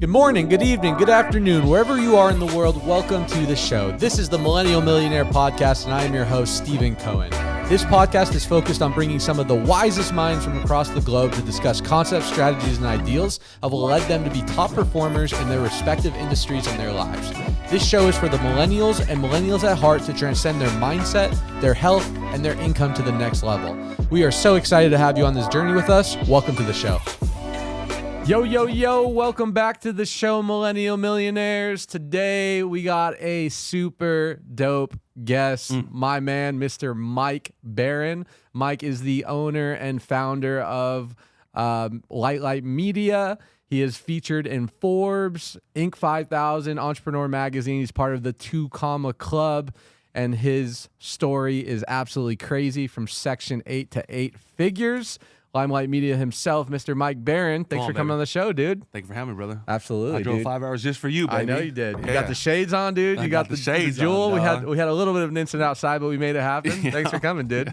Good morning, good evening, good afternoon, wherever you are in the world, welcome to the show. This is the Millennial Millionaire Podcast, and I am your host, Steven Cohen. This podcast is focused on bringing some of the wisest minds from across the globe to discuss concepts, strategies, and ideals that will lead them to be top performers in their respective industries and their lives. This show is for the millennials and millennials at heart to transcend their mindset, their health, and their income to the next level. We are so excited to have you on this journey with us. Welcome to the show. Yo, welcome back to the show, Millennial Millionaires. Today, we got a super dope guest, my man, Mr. Mike Barron. Mike is the owner and founder of Limelight Media. He is featured in Forbes, Inc. 5000, Entrepreneur Magazine. He's part of the 2 Comma Club, and his story is absolutely crazy, from Section 8 to 8 figures. Limelight Media himself, Mr. Mike Barron. Thanks for coming on the show, dude. Thank you for having me, brother. Absolutely, I drove dude. 5 hours just for you, baby. I know you did. You Yeah. got the shades on, dude. You got the shades jewel. on, We had a little bit of an incident outside, but we made it happen. Yeah. Thanks for coming, dude.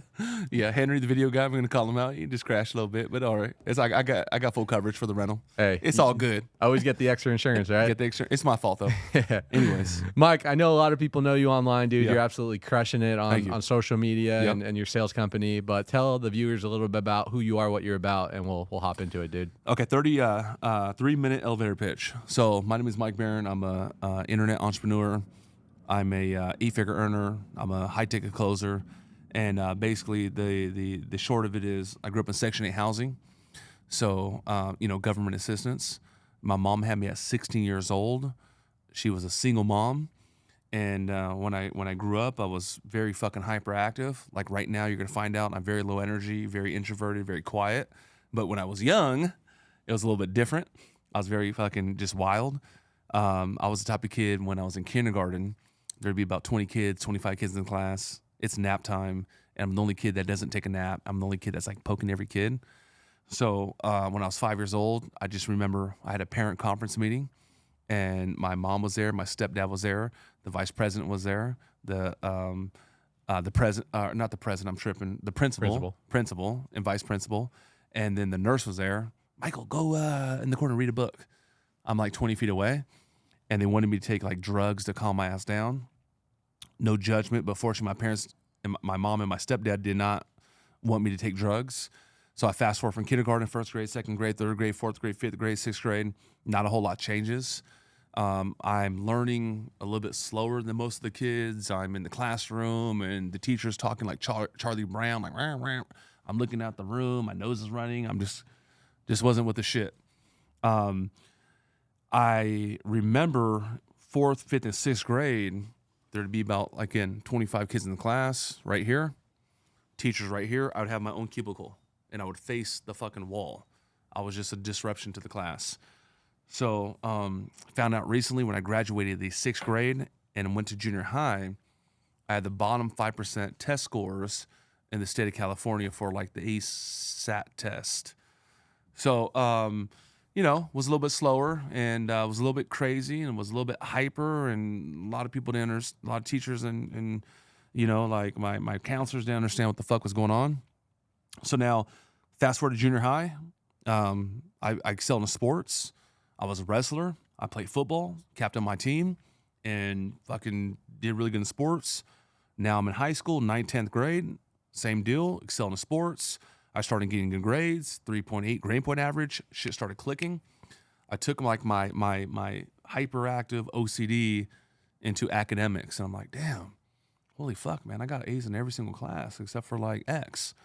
Yeah, Henry, the video guy, I'm going to call him out. He just crashed a little bit, but all right. It's like I got full coverage for the rental. Hey, it's all good. Always get the extra insurance, right? Get the extra. It's my fault, though. Yeah. Anyways. Mike, I know a lot of people know you online, dude. Yeah. You're absolutely crushing it on social media Yep. and your sales company. But tell the viewers a little bit about who you are, what you're about, and we'll hop into it, dude. Okay, 3-minute elevator pitch. So my name is Mike Barron. I'm a internet entrepreneur. I'm a 8-figure earner. I'm a high-ticket closer. And basically, the short of it is I grew up in Section 8 housing. So, government assistance. My mom had me at 16 years old. She was a single mom. And when I grew up, I was very fucking hyperactive. Like right now, you're going to find out I'm very low energy, very introverted, very quiet. But when I was young, it was a little bit different. I was very fucking just wild. I was the type of kid when I was in kindergarten, there'd be about 20 kids, 25 kids in the class. It's nap time, and I'm the only kid that doesn't take a nap. I'm the only kid that's like poking every kid. So when I was 5 years old, I just remember I had a parent conference meeting, and my mom was there, my stepdad was there, the vice president was there, the principal and vice principal. And then the nurse was there. Michael, go in the corner and read a book. I'm like 20 feet away. And they wanted me to take like drugs to calm my ass down. No judgment, but fortunately my parents, and my mom and my stepdad did not want me to take drugs. So I fast forward from kindergarten, 1st grade, 2nd grade, 3rd grade, 4th grade, 5th grade, 6th grade. Not a whole lot changes. I'm learning a little bit slower than most of the kids. I'm in the classroom and the teacher's talking like Charlie Brown, like rah, rah. I'm looking out the room. My nose is running. I'm just wasn't with the shit. I remember 4th, 5th, and 6th grade, there'd be about, 25 kids in the class right here. Teachers right here. I would have my own cubicle, and I would face the fucking wall. I was just a disruption to the class. So found out recently when I graduated the 6th grade and went to junior high, I had the bottom 5% test scores in the state of California for like the ASAT test. So, was a little bit slower and was a little bit crazy and was a little bit hyper, and a lot of people didn't understand, a lot of teachers and like my counselors didn't understand what the fuck was going on. So now, fast forward to junior high, I excelled in sports. I was a wrestler. I played football, captained my team, and fucking did really good in sports. Now I'm in high school, 9th, 10th grade. Same deal, excelling in sports. I started getting good grades, 3.8 grade point average. Shit started clicking. I took like my hyperactive OCD into academics, and I'm like, damn, holy fuck, man, I got A's in every single class except for like X.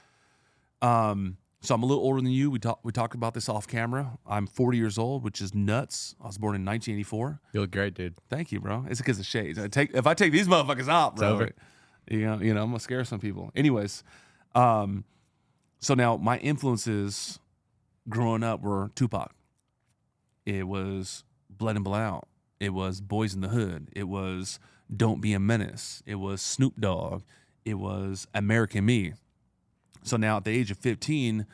So I'm a little older than you. We talked about this off camera. I'm 40 years old, which is nuts. I was born in 1984. You look great, dude. Thank you, bro. It's because of shades. If I take these motherfuckers out, bro, over. I'm gonna scare some people. Anyways, so now my influences growing up were Tupac. It was Blood and Blowout. It was Boys in the Hood. It was Don't Be a Menace. It was Snoop Dogg. It was American Me. So now at the age of 15,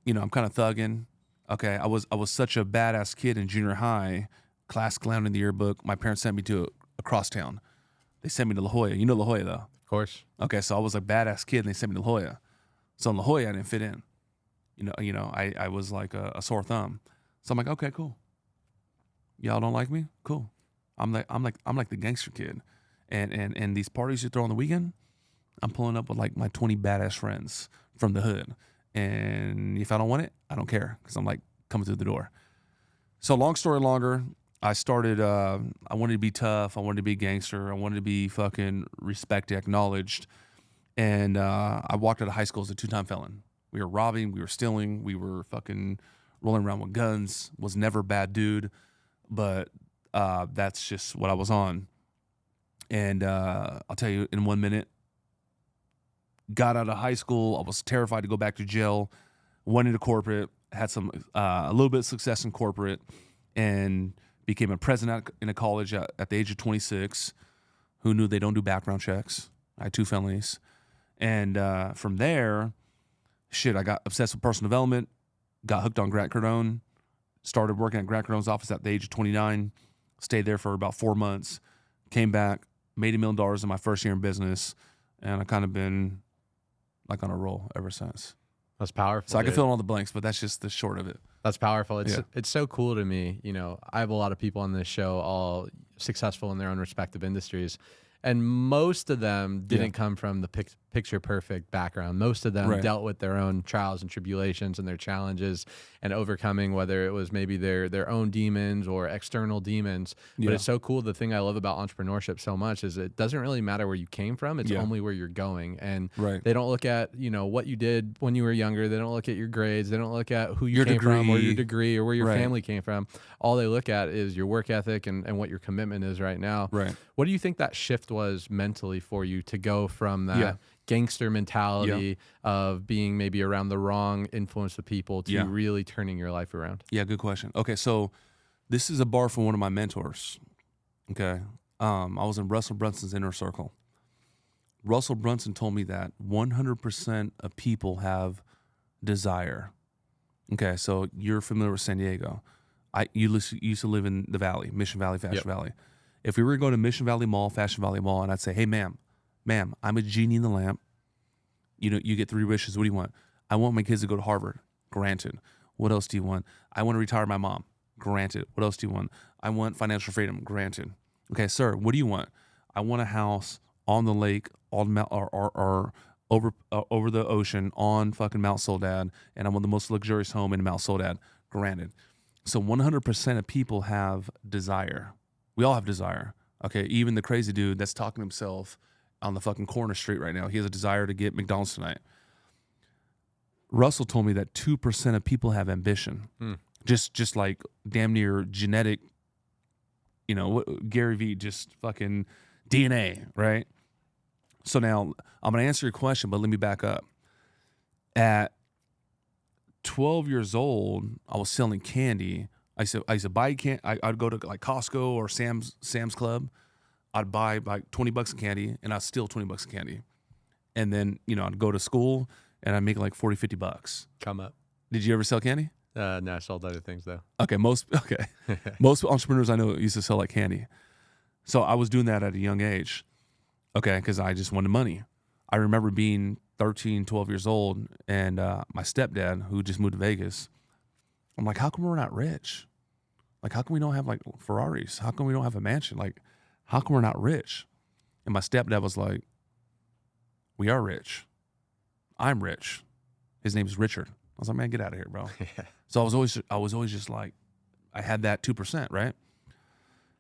I'm kind of thugging. Okay, I was such a badass kid in junior high, class clown in the yearbook. My parents sent me to across town. They sent me to La Jolla. You know La Jolla, though? Of course. Okay, so I was a badass kid, and they sent me to La Jolla. So in La Jolla, I didn't fit in. I was like a sore thumb. So I'm like, okay, cool. Y'all don't like me? Cool. I'm like the gangster kid. And these parties you throw on the weekend, I'm pulling up with like my 20 badass friends from the hood. And if I don't want it, I don't care because I'm like coming through the door. So long story longer, I started, I wanted to be tough. I wanted to be a gangster. I wanted to be fucking respected, acknowledged. And I walked out of high school as a 2-time felon. We were robbing, we were stealing, we were fucking rolling around with guns. Was never a bad dude, but that's just what I was on. And I'll tell you in 1 minute, got out of high school. I was terrified to go back to jail. Went into corporate, had some a little bit of success in corporate, and became a president in a college at the age of 26. Who knew they don't do background checks? I had 2 felonies. And from there, I got obsessed with personal development, got hooked on Grant Cardone, started working at Grant Cardone's office at the age of 29, stayed there for about 4 months, came back, made $1 million in my first year in business, and I've kind of been like on a roll ever since. That's powerful. So I can fill in all the blanks, but that's just the short of it. That's powerful. It's so cool to me. You know, I have a lot of people on this show, all successful in their own respective industries. And most of them didn't come from the picture perfect background. Most of them dealt with their own trials and tribulations and their challenges and overcoming, whether it was maybe their own demons or external demons. But it's so cool. The thing I love about entrepreneurship so much is it doesn't really matter where you came from. It's only where you're going. And they don't look at, you know, what you did when you were younger. They don't look at your grades. They don't look at who you came from or your degree or where your family came from. All they look at is your work ethic and what your commitment is right now. What do you think that shift was mentally for you to go from that gangster mentality of being maybe around the wrong influence of people to really turning your life around? Yeah, good question. Okay, so this is a bar from one of my mentors. Okay, I was in Russell Brunson's inner circle. Russell Brunson told me that 100% of people have desire. Okay, so you're familiar with San Diego. You used to live in the Valley, Mission Valley, Fashion Valley. If we were to go to Mission Valley Mall, Fashion Valley Mall, and I'd say, hey, ma'am, I'm a genie in the lamp. You know, you get 3 wishes. What do you want? I want my kids to go to Harvard. Granted. What else do you want? I want to retire my mom. Granted. What else do you want? I want financial freedom. Granted. Okay, sir, what do you want? I want a house on the lake, or over the ocean on fucking Mount Soledad, and I want the most luxurious home in Mount Soledad. Granted. So 100% of people have desire. We all have desire. Okay, even the crazy dude that's talking to himself on the fucking corner street right now, he has a desire to get McDonald's tonight. Russell told me that 2% of people have ambition. Just like damn near genetic, you know, Gary Vee, just fucking DNA, right? So now I'm going to answer your question, but let me back up. At 12 years old, I was selling candy. I used to buy candy. I'd go to like Costco or Sam's Club. I'd buy like $20 of candy, and I'd steal $20 of candy. And then, you know, I'd go to school, and I'd make like $40, $50. Come up. Did you ever sell candy? No, I sold other things though. Okay, most entrepreneurs I know used to sell like candy. So I was doing that at a young age, okay, because I just wanted money. I remember being 13, 12 years old, and my stepdad, who just moved to Vegas, I'm like, how come we're not rich? Like, how come we don't have like Ferraris? How come we don't have a mansion? Like, how come we're not rich? And my stepdad was like, we are rich. I'm rich. His name's Richard. I was like, man, get out of here, bro. So I was always just like, I had that 2%, right?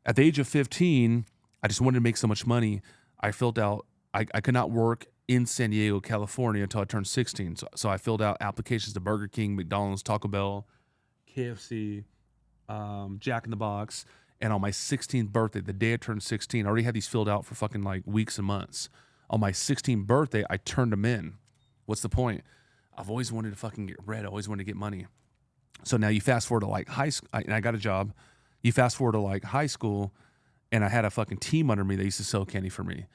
At the age of 15, I just wanted to make so much money. I filled out, I could not work in San Diego, California until I turned 16. So I filled out applications to Burger King, McDonald's, Taco Bell, KFC, Jack in the Box. And on my 16th birthday, the day I turned 16, I already had these filled out for fucking like weeks and months. On my 16th birthday, I turned them in. What's the point? I've always wanted to fucking get bread. I always wanted to get money. So now you fast forward to like high school, and I got a job. You fast forward to like high school, and I had a fucking team under me that used to sell candy for me.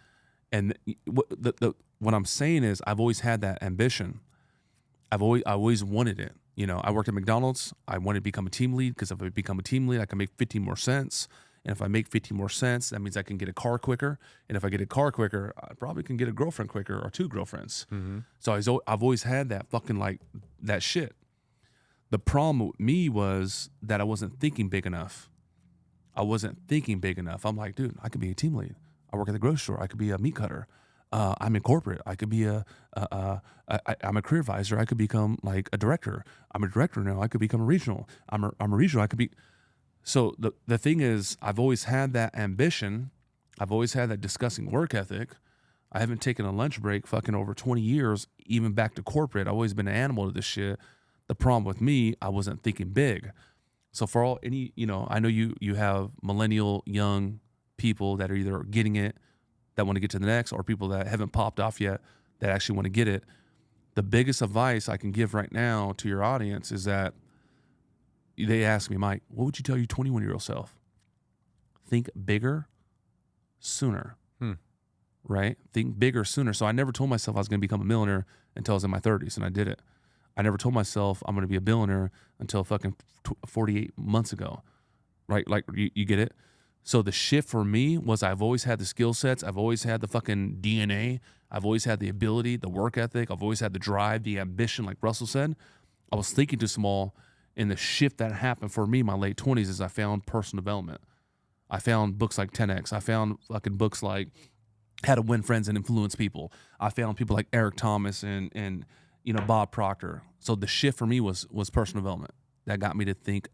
And what I'm saying is, I've always had that ambition. I always wanted it. You know, I worked at McDonald's. I wanted to become a team lead because if I become a team lead, I can make 15 more cents. And if I make 15 more cents, that means I can get a car quicker. And if I get a car quicker, I probably can get a girlfriend quicker or 2 girlfriends. So I've always had that fucking like that shit. The problem with me was that I wasn't thinking big enough. I wasn't thinking big enough. I'm like, dude, I could be a team lead. I work at the grocery store. I could be a meat cutter. I'm in corporate. I could be I'm a career advisor. I could become like a director. I'm a director now. I could become a regional. I'm a regional. I could be. So the thing is, I've always had that ambition. I've always had that disgusting work ethic. I haven't taken a lunch break fucking over 20 years, even back to corporate. I've always been an animal to this shit. The problem with me, I wasn't thinking big. So for all any, I know you have millennial young people that are either getting it, that want to get to the next, or people that haven't popped off yet that actually want to get it. The biggest advice I can give right now to your audience is that they ask me, Mike, what would you tell your 21-year-old self? Think bigger, sooner. Right? Think bigger sooner. So I never told myself I was going to become a millionaire until I was in my 30s, and I did it. I never told myself I'm going to be a billionaire until fucking 48 months ago. Right? Like, you get it? So the shift for me was I've always had the skill sets. I've always had the fucking DNA. I've always had the ability, the work ethic. I've always had the drive, the ambition, like Russell said. I was thinking too small, and the shift that happened for me in my late 20s is I found personal development. I found books like 10X. I found fucking books like How to Win Friends and Influence People. I found people like Eric Thomas and Bob Proctor. So the shift for me was personal development. That got me to think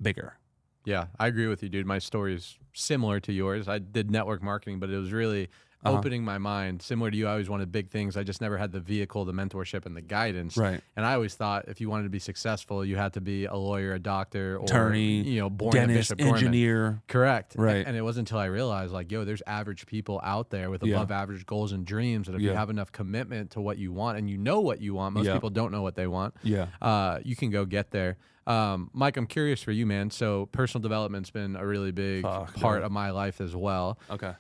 bigger. Yeah, I agree with you, dude. My story is similar to yours. I did network marketing, but it was really opening my mind. Similar to you, I always wanted big things. I just never had the vehicle, the mentorship, and the guidance. Right. And I always thought if you wanted to be successful, you had to be a lawyer, a doctor, or attorney, born dentist, a Bishop engineer. Gorman. Correct. Right. And it wasn't until I realized, like, there's average people out there with above average goals and dreams that if you have enough commitment to what you want, and you know what you want, most people don't know what they want. Yeah. You can go get there. Mike, I'm curious for you, man. So personal development's been a really big part of my life as well. Okay.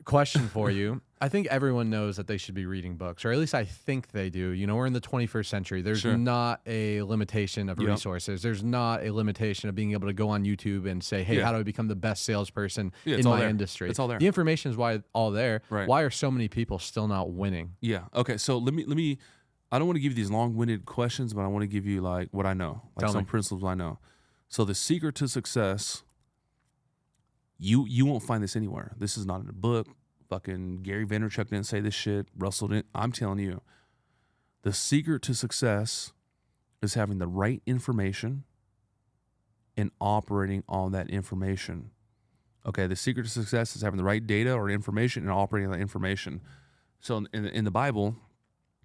Question for you. I think everyone knows that they should be reading books, or at least I think they do. We're in the 21st century. There's not a limitation of resources. There's not a limitation of being able to go on YouTube and say, hey, how do I become the best salesperson in my industry? It's all there. The information is all there. Right. Why are so many people still not winning? Yeah. Okay. So let me I don't want to give you these long-winded questions, but I want to give you like what I know, like some principles I know. So the secret to success, you won't find this anywhere. This is not in a book. Fucking Gary Vaynerchuk didn't say this shit. Russell didn't. I'm telling you, the secret to success is having the right information and operating on that information. Okay, the secret to success is having the right data or information and operating on that information. So in the Bible,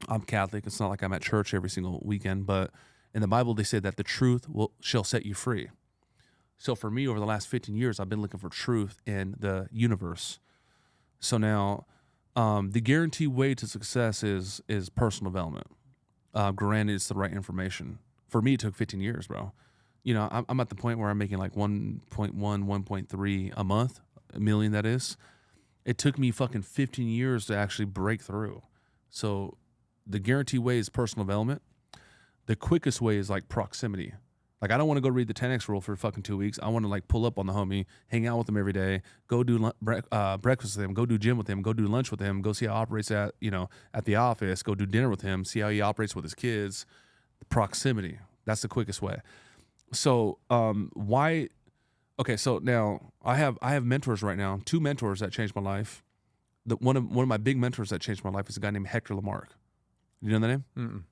I'm Catholic. It's not like I'm at church every single weekend, but in the Bible, they say that the truth shall set you free. So for me, over the last 15 years, I've been looking for truth in the universe. So now, the guaranteed way to success is personal development. Granted, it's the right information. For me, it took 15 years, bro. I'm at the point where I'm making like 1.1, 1.3 a month, a million that is. It took me fucking 15 years to actually break through. So the guaranteed way is personal development. The quickest way is like proximity. Like, I don't want to go read the 10X rule for fucking 2 weeks. I want to like pull up on the homie, hang out with him every day, go do breakfast with him, go do gym with him, go do lunch with him, go see how he operates at the office, go do dinner with him, see how he operates with his kids. Proximity. That's the quickest way. So why? Okay, so now I have mentors right now. 2 mentors that changed my life. One of my big mentors that changed my life is a guy named Hector Lamarck. You know that name? Mm-mm.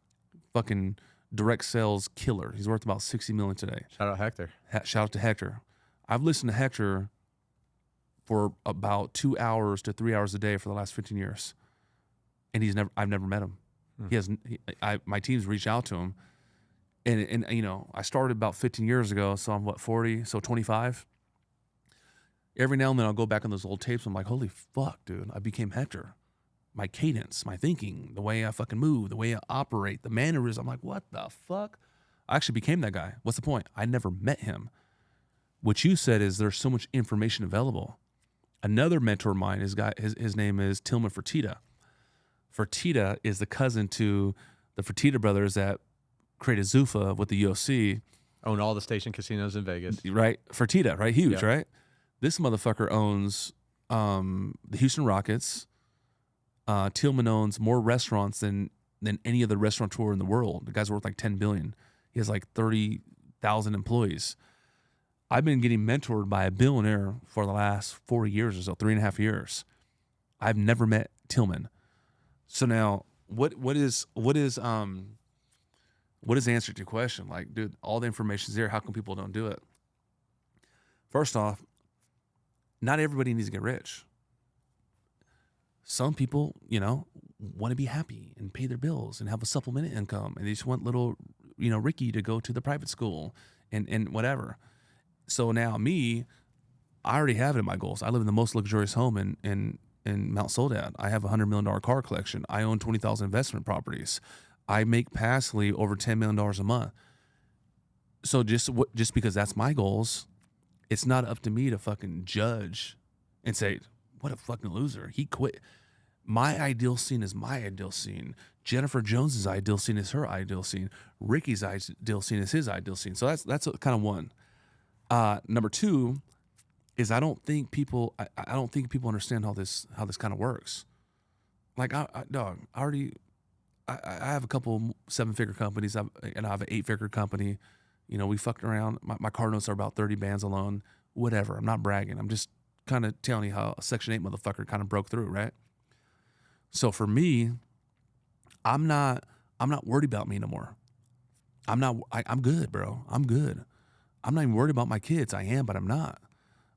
Fucking direct sales killer. He's worth about $60 million today. Shout out Hector. Shout out to Hector. I've listened to Hector for about 2 hours to 3 hours a day for the last 15 years, and I've never met him. My team's reached out to him, and I started about 15 years ago, so I'm 40, so 25. Every now and then I'll go back on those old tapes. I'm like, holy fuck, dude, I became Hector. My cadence, my thinking, the way I fucking move, the way I operate, the mannerisms. I'm like, what the fuck? I actually became that guy. What's the point? I never met him. What you said is there's so much information available. Another mentor of mine, his name is Tillman Fertitta. Fertitta is the cousin to the Fertitta brothers that created Zuffa with the UFC. Own all the station casinos in Vegas. Right? Fertitta, right? Huge, Yeah. right? This motherfucker owns the Houston Rockets. Tillman owns more restaurants than any other restaurateur in the world. The guy's worth like $10 billion. He has like 30,000 employees. I've been getting mentored by a billionaire for the last 4 years or so, 3.5 years. I've never met Tillman. So now, what is the answer to your question? Like, dude, all the information's there. How come people don't do it? First off, not everybody needs to get rich. Some people, want to be happy and pay their bills and have a supplemental income, and they just want little, Ricky to go to the private school and whatever. So now I already have it in my goals. I live in the most luxurious home in Mount Soledad. I have a $100 million car collection. I own 20,000 investment properties. I make passively over $10 million a month. So just because that's my goals, it's not up to me to fucking judge and say, what a fucking loser. He quit. My ideal scene is my ideal scene. Jennifer Jones's ideal scene is her ideal scene. Ricky's ideal scene is his ideal scene. So that's kind of one. Number two is I don't think people understand how this kind of works. Like I have a couple 7-figure companies, and I have an 8-figure company. We fucked around. My car notes are about 30 bands alone. Whatever. I'm not bragging. I'm just kind of telling you how a Section 8 motherfucker kind of broke through, right? So for me, I'm not worried about me no more. I'm good, bro. I'm good. I'm not even worried about my kids. I am, but I'm not.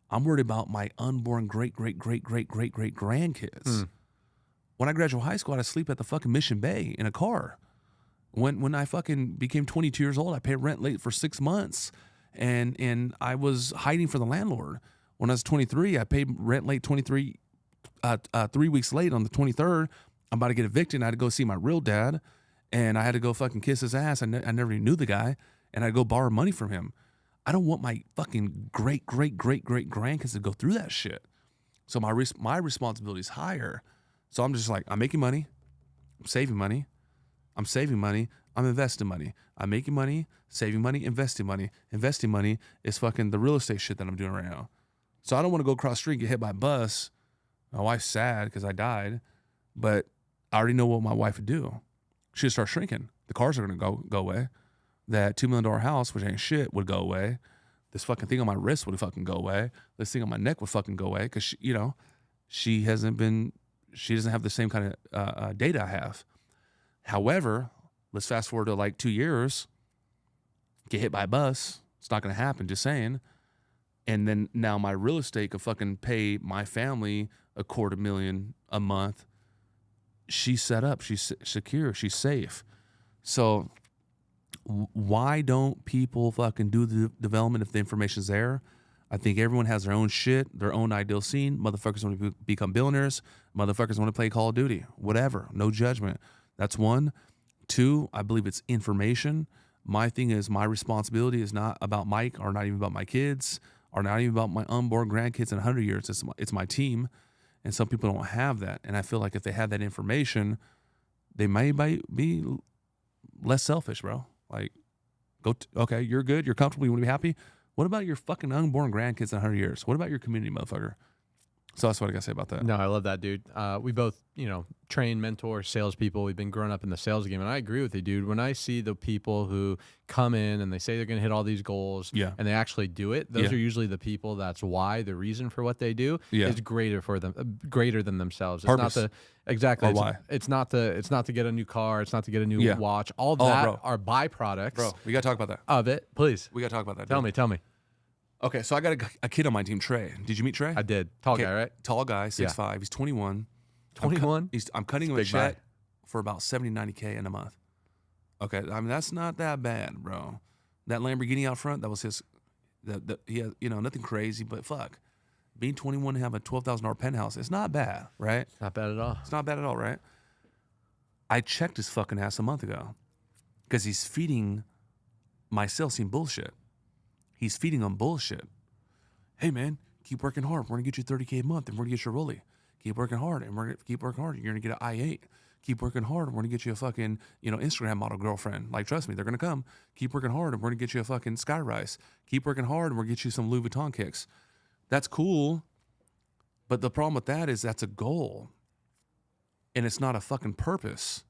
I'm worried about my unborn great grandkids. When I graduated high school, I had to sleep at the fucking Mission Bay in a car. When I fucking became 22 years old, I paid rent late for 6 months, and I was hiding from the landlord. When I was 23, I paid rent late 3 weeks late on the 23rd. I'm about to get evicted, and I had to go see my real dad, and I had to go fucking kiss his ass. I never even knew the guy, and I'd go borrow money from him. I don't want my fucking great grandkids to go through that shit. So my responsibility is higher. So I'm just like, I'm making money. I'm saving money. I'm saving money. I'm investing money. I'm making money, saving money, investing money. Investing money is fucking the real estate shit that I'm doing right now. So I don't want to go across the street and get hit by a bus. My wife's sad because I died, but I already know what my wife would do. She'd start shrinking. The cars are going to go away. That $2 million house, which ain't shit, would go away. This fucking thing on my wrist would fucking go away. This thing on my neck would fucking go away because she doesn't have the same kind of data I have. However, let's fast forward to like 2 years, get hit by a bus. It's not going to happen, just saying. And then now my real estate could fucking pay my family $250,000 a month. She's set up. She's secure. She's safe. So why don't people fucking do the development if the information's there? I think everyone has their own shit, their own ideal scene. Motherfuckers want to become billionaires. Motherfuckers want to play Call of Duty. Whatever. No judgment. That's one. Two, I believe it's information. My thing is my responsibility is not about Mike or not even about my kids or not even about my unborn grandkids in 100 years. It's my team. And some people don't have that. And I feel like if they had that information, they might be less selfish, bro. Like, okay, you're good. You're comfortable. You want to be happy. What about your fucking unborn grandkids in 100 years? What about your community, motherfucker? So that's what I got to say about that. No, I love that, dude. We both, train, mentor, salespeople. We've been growing up in the sales game, and I agree with you, dude. When I see the people who come in and they say they're going to hit all these goals, and they actually do it, those are usually the people. That's why the reason for what they do is greater for them, greater than themselves. It's Purpose. not exactly. Or why? It's not to get a new car. It's not to get a new watch. All that are byproducts. Bro, we got to talk about that. Of it, please. We got to talk about that. Tell me. Okay, so I got a kid on my team, Trey. Did you meet Trey? I did. Tall guy, right? Tall guy, 6'5". He's 21. 21? I'm cutting him a check for about 70, 90K in a month. Okay, I mean, that's not that bad, bro. That Lamborghini out front, that was his, he had, nothing crazy, but fuck. Being 21 and have a $12,000 penthouse, it's not bad, right? Not bad at all. It's not bad at all, right? I checked his fucking ass a month ago because he's feeding my sales team bullshit. He's feeding them bullshit. Hey, man, keep working hard. We're going to get you $30K a month, and we're going to get you a Rollie. Keep working hard, and we're going to keep working hard. You're going to get an I8. Keep working hard, and we're going to get you a fucking, Instagram model girlfriend. Like, trust me, they're going to come. Keep working hard, and we're going to get you a fucking Skyrise. Keep working hard, and we're going to get you some Louis Vuitton kicks. That's cool, but the problem with that is that's a goal, and it's not a fucking purpose.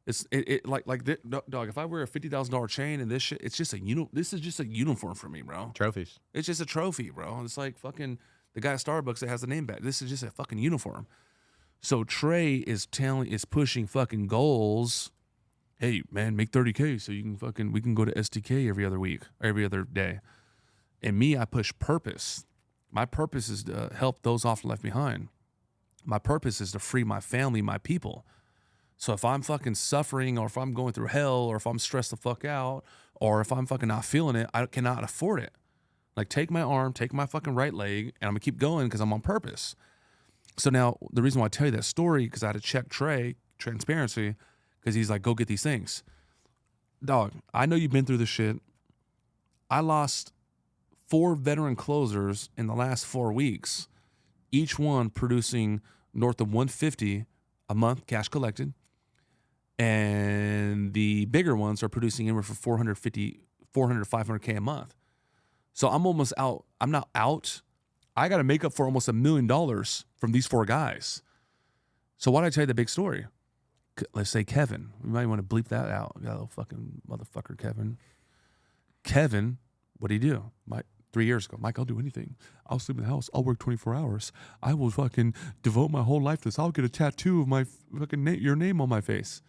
Dog. If I wear a $50,000 chain and this shit, it's just this is just a uniform for me, bro. Trophies. It's just a trophy, bro. It's like fucking the guy at Starbucks that has the name badge. This is just a fucking uniform. So Trey is pushing fucking goals. Hey man, make 30K so we can go to STK every other week, every other day. And me, I push purpose. My purpose is to help those often left behind. My purpose is to free my family, my people. So if I'm fucking suffering, or if I'm going through hell, or if I'm stressed the fuck out, or if I'm fucking not feeling it, I cannot afford it. Like, take my arm, take my fucking right leg, and I'm gonna keep going because I'm on purpose. So now the reason why I tell you that story, because I had to check Trey, transparency, because he's like, go get these things. Dog, I know you've been through this shit. I lost 4 veteran closers in the last 4 weeks, each one producing north of 150 a month cash collected. And the bigger ones are producing anywhere from 400 to 500K a month. So I'm almost out. I'm not out. I got to make up for almost $1 million from these 4 guys. So why did I tell you the big story? Let's say Kevin. We might want to bleep that out. That little fucking motherfucker, Kevin. Kevin, what did he do? 3 years ago, Mike, I'll do anything. I'll sleep in the house. I'll work 24 hours. I will fucking devote my whole life to this. I'll get a tattoo of my fucking your name on my face.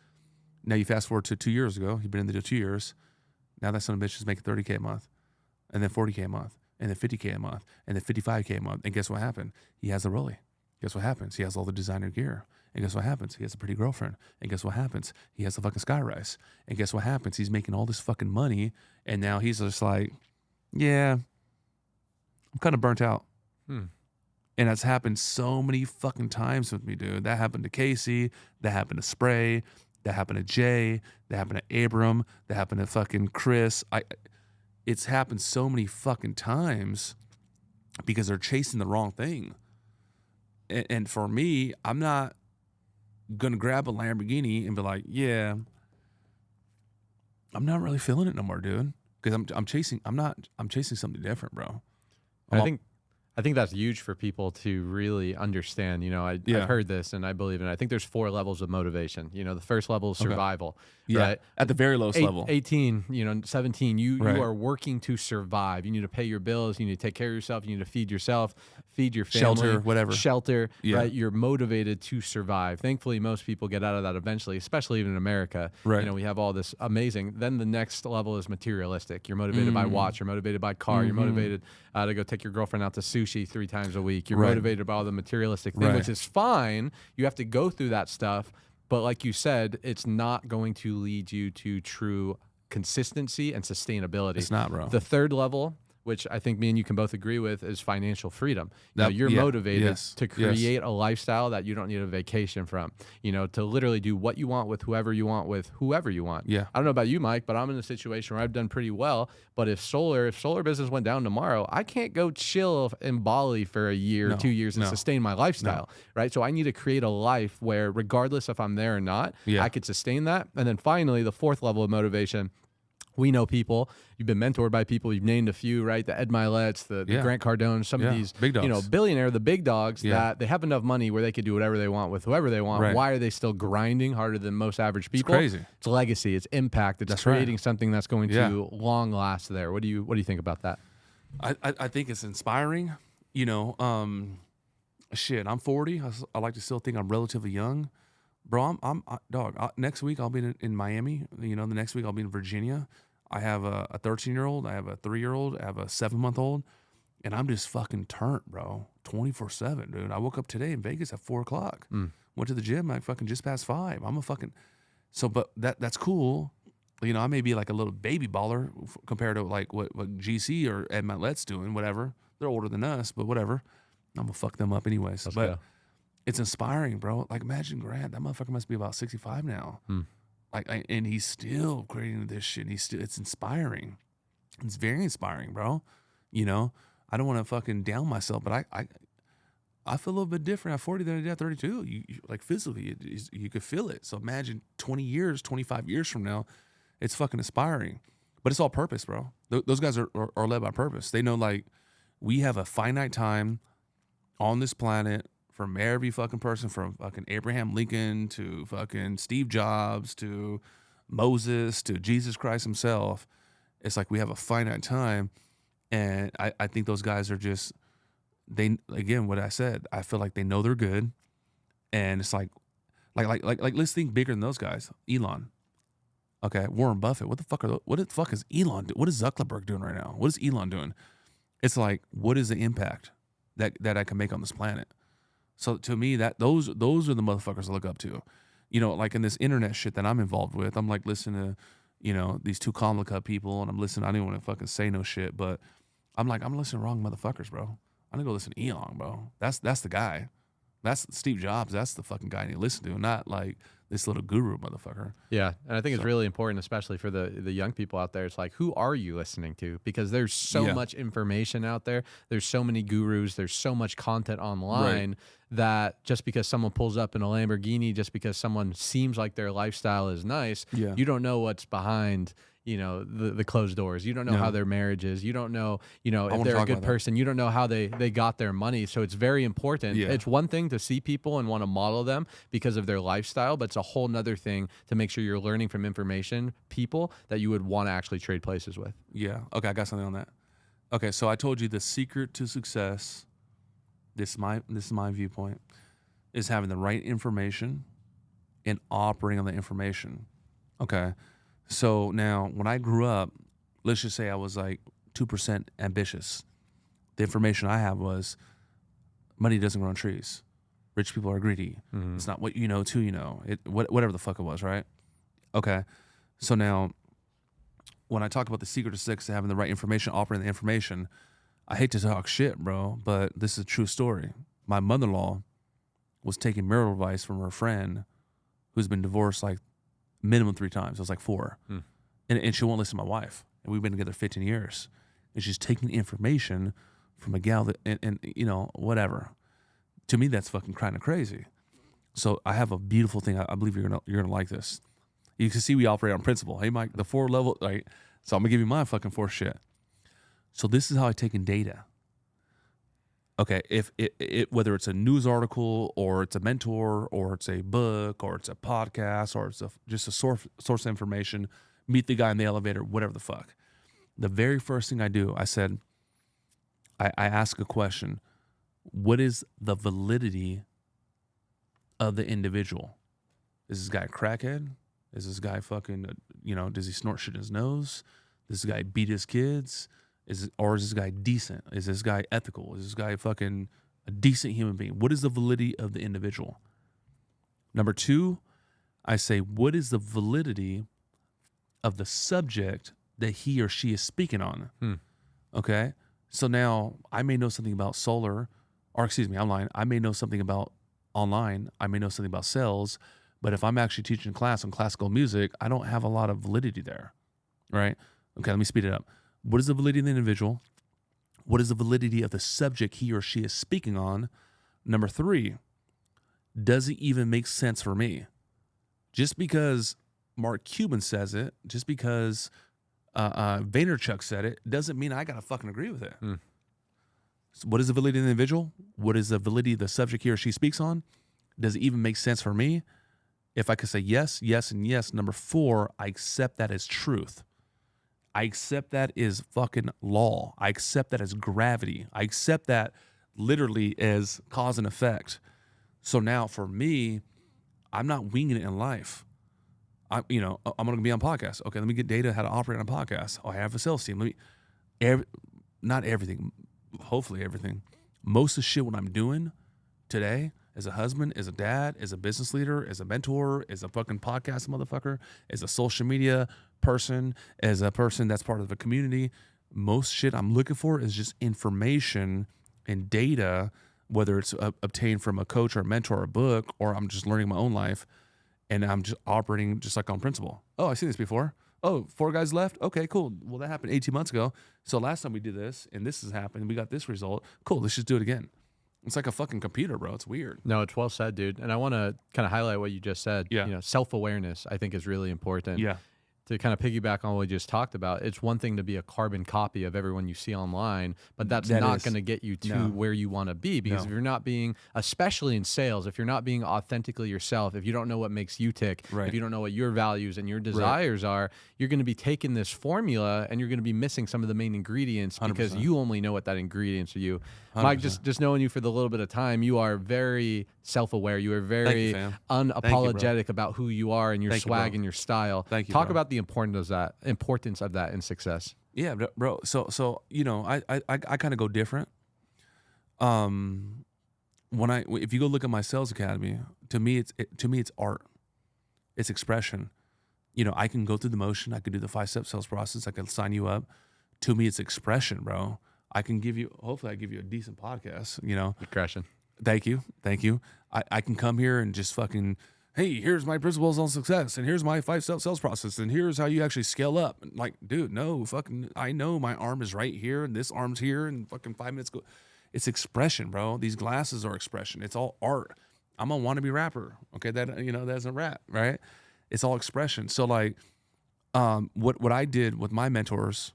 Now you fast forward to 2 years ago. You've been in the 2 years. Now that son of a bitch is making 30K a month, and then 40K a month, and then 50K a month, and then 55K a month. And guess what happened? He has a rollie. Guess what happens? He has all the designer gear. And guess what happens? He has a pretty girlfriend. And guess what happens? He has the fucking skyrise. And guess what happens? He's making all this fucking money, and now he's just like, yeah, I'm kind of burnt out. And that's happened so many fucking times with me, dude. That happened to Casey. That happened to Spray. That happened to Jay. That happened to Abram. That happened to fucking Chris. It's happened so many fucking times because they're chasing the wrong thing. And for me, I'm not gonna grab a Lamborghini and be like, yeah, I'm not really feeling it no more, dude. Because I'm chasing something different, bro. I think that's huge for people to really understand. You know, I've heard this and I believe in it. I think there's 4 levels of motivation. You know, the first level is survival. Yeah, right? At the very lowest level. 18, 17, you are working to survive. You need to pay your bills. You need to take care of yourself. You need to feed yourself, feed your family. Shelter, whatever. Shelter, right? You're motivated to survive. Thankfully, most people get out of that eventually, especially even in America. Right. You know, we have all this amazing. Then the next level is materialistic. You're motivated by watch. You're motivated by car. You're motivated to go take your girlfriend out to sushi 3 times a week. You're motivated by all the materialistic thing, which is fine. You have to go through that stuff. But like you said, it's not going to lead you to true consistency and sustainability. It's not, bro. The third level, which I think me and you can both agree with, is financial freedom. You're motivated to create a lifestyle that you don't need a vacation from. You know, to literally do what you want with whoever you want with whoever you want. Yeah. I don't know about you, Mike, but I'm in a situation where I've done pretty well. But if solar business went down tomorrow, I can't go chill in Bali for a year, 2 years, and sustain my lifestyle, right? So I need to create a life where, regardless if I'm there or not, I could sustain that. And then finally, the 4th level of motivation. We know people. You've been mentored by people. You've named a few, right? The Ed Milet's, the Grant Cardones, some of these big dogs. Billionaire, the big dogs that they have enough money where they could do whatever they want with whoever they want. Right. Why are they still grinding harder than most average people? It's crazy. It's legacy. It's impact. It's creating something that's going to long last there. What do you think about that? I think it's inspiring. You know, I'm 40. I like to still think I'm relatively young. Bro, next week I'll be in Miami. You know, the next week I'll be in Virginia. I have a 13-year-old. I have a 3-year-old. I have a 7-month-old. And I'm just fucking turned, bro. 24/7, dude. I woke up today in Vegas at 4 o'clock. Went to the gym like fucking just past 5. I'm a fucking... So, but that's cool. You know, I may be like a little baby baller compared to like what GC or Ed Milet's doing, whatever. They're older than us, but whatever. I'm going to fuck them up anyways. But it's inspiring, bro. Like, imagine Grant. That motherfucker must be about 65 now. And he's still creating this shit. It's inspiring. It's very inspiring, bro. You know, I don't want to fucking down myself, but I feel a little bit different at 40 than I did at 32. You like physically, you could feel it. So imagine 20 years, 25 years from now, it's fucking inspiring. But it's all purpose, bro. Those guys are led by purpose. They know, like, we have a finite time on this planet from every fucking person, from fucking Abraham Lincoln to fucking Steve Jobs to Moses to Jesus Christ himself. It's like we have a finite time, and I think those guys are just, they, again, what I said, I feel like they know they're good, and it's like let's think bigger than those guys. Elon, okay, Warren Buffett. What the fuck is Elon? What is Zuckerberg doing right now? What is Elon doing? It's like, what is the impact that I can make on this planet? So to me, that those are the motherfuckers I look up to. You know, like in this internet shit that I'm involved with, I'm like listening to, you know, these two Comla Cup people, and I'm listening. I don't even want to fucking say no shit, but I'm like, I'm listening to wrong motherfuckers, bro. I'm gonna go listen to Elon, bro. That's the guy. That's Steve Jobs. That's the fucking guy I need to listen to, not like this little guru motherfucker. Yeah, and I think it's really important, especially for the young people out there. It's like, who are you listening to? Because there's so much information out there. There's so many gurus. There's so much content online that just because someone pulls up in a Lamborghini, just because someone seems like their lifestyle is nice, you don't know what's behind, you know, the closed doors. You don't know how their marriage is. You don't know, if they're a good person. You don't know how they got their money. So it's very important. Yeah. It's one thing to see people and want to model them because of their lifestyle, but it's a whole nother thing to make sure you're learning from people that you would want to actually trade places with. Yeah. Okay, I got something on that. Okay, so I told you the secret to success, this is my viewpoint, is having the right information and operating on the information. Okay. So now, when I grew up, let's just say I was like 2% ambitious. The information I have was money doesn't grow on trees. Rich people are greedy. Mm-hmm. It's not what you know till you know. Whatever the fuck it was, right? Okay. So now, when I talk about the secret to success, having the right information, operating the information, I hate to talk shit, bro, but this is a true story. My mother-in-law was taking marital advice from her friend who's been divorced like minimum 3 times. It was like 4. And she won't listen to my wife. And we've been together 15 years. And she's taking information from a gal that, and you know, whatever. To me, that's fucking kind of crazy. So I have a beautiful thing. I believe you're gonna like this. You can see we operate on principle. Hey, Mike, the 4 level, right? So I'm gonna give you my fucking 4 shit. So this is how I take in data. Okay, if whether it's a news article or it's a mentor or it's a book or it's a podcast or it's just a source of information, meet the guy in the elevator, whatever the fuck. The very first thing I do, I said, I ask a question. What is the validity of the individual? Is this guy a crackhead? Is this guy fucking, does he snort shit in his nose? Does this guy beat his kids? Or is this guy decent? Is this guy ethical? Is this guy fucking a decent human being? What is the validity of the individual? Number 2, I say, what is the validity of the subject that he or she is speaking on? Okay? So now I may know something about online. I may know something about online. I may know something about sales. But if I'm actually teaching a class on classical music, I don't have a lot of validity there, right? Okay, let me speed it up. What is the validity of the individual? What is the validity of the subject he or she is speaking on? Number 3, does it even make sense for me? Just because Mark Cuban says it, just because Vaynerchuk said it, doesn't mean I got to fucking agree with it. So what is the validity of the individual? What is the validity of the subject he or she speaks on? Does it even make sense for me? If I could say yes, yes, and yes. Number 4, I accept that as truth. I accept that as fucking law. I accept that as gravity. I accept that literally as cause and effect. So now for me, I'm not winging it in life. I'm going to be on podcasts. Okay, let me get data how to operate on a podcast. Oh, I have a sales team. Not everything, hopefully everything. Most of the shit what I'm doing today as a husband, as a dad, as a business leader, as a mentor, as a fucking podcast motherfucker, as a social media person, as a person that's part of a community, most shit I'm looking for is just information and data, whether it's obtained from a coach or a mentor or a book, or I'm just learning my own life, and I'm just operating just like on principle. Oh, I've seen this before. Oh, 4 guys left? Okay, cool. Well, that happened 18 months ago. So last time we did this, and this has happened, we got this result. Cool, let's just do it again. It's like a fucking computer, bro. It's weird. No, it's well said, dude. And I want to kind of highlight what you just said. Yeah. Self-awareness, I think, is really important. Yeah. to kind of piggyback on what we just talked about, it's one thing to be a carbon copy of everyone you see online, but that's not going to get you to where you want to be, because if you're not being, especially in sales, if you're not being authentically yourself, if you don't know what makes you tick, if you don't know what your values and your desires are, you're going to be taking this formula and you're going to be missing some of the main ingredients because 100%. you only know what that ingredients are you. 100%. Mike, just knowing you for the little bit of time, you are very self-aware. You are very unapologetic about who you are and your swag and your style. Thank you. Talk about the importance of that in success. Yeah, bro. So I kind of go different. If you go look at my sales academy, to me it's art. It's expression. I can go through the motion. I can do the 5-step sales process. I can sign you up. To me, it's expression, bro. Hopefully I give you a decent podcast, You're crushing. Thank you. I can come here and just fucking, hey, here's my principles on success, and here's my 5-step sales process, and here's how you actually scale up. And like, dude, no, fucking, I know my arm is right here, and this arm's here, and fucking 5 minutes go. It's expression, bro. These glasses are expression. It's all art. I'm a wannabe rapper. Okay, that that's a rap, right? It's all expression. So like, what I did with my mentors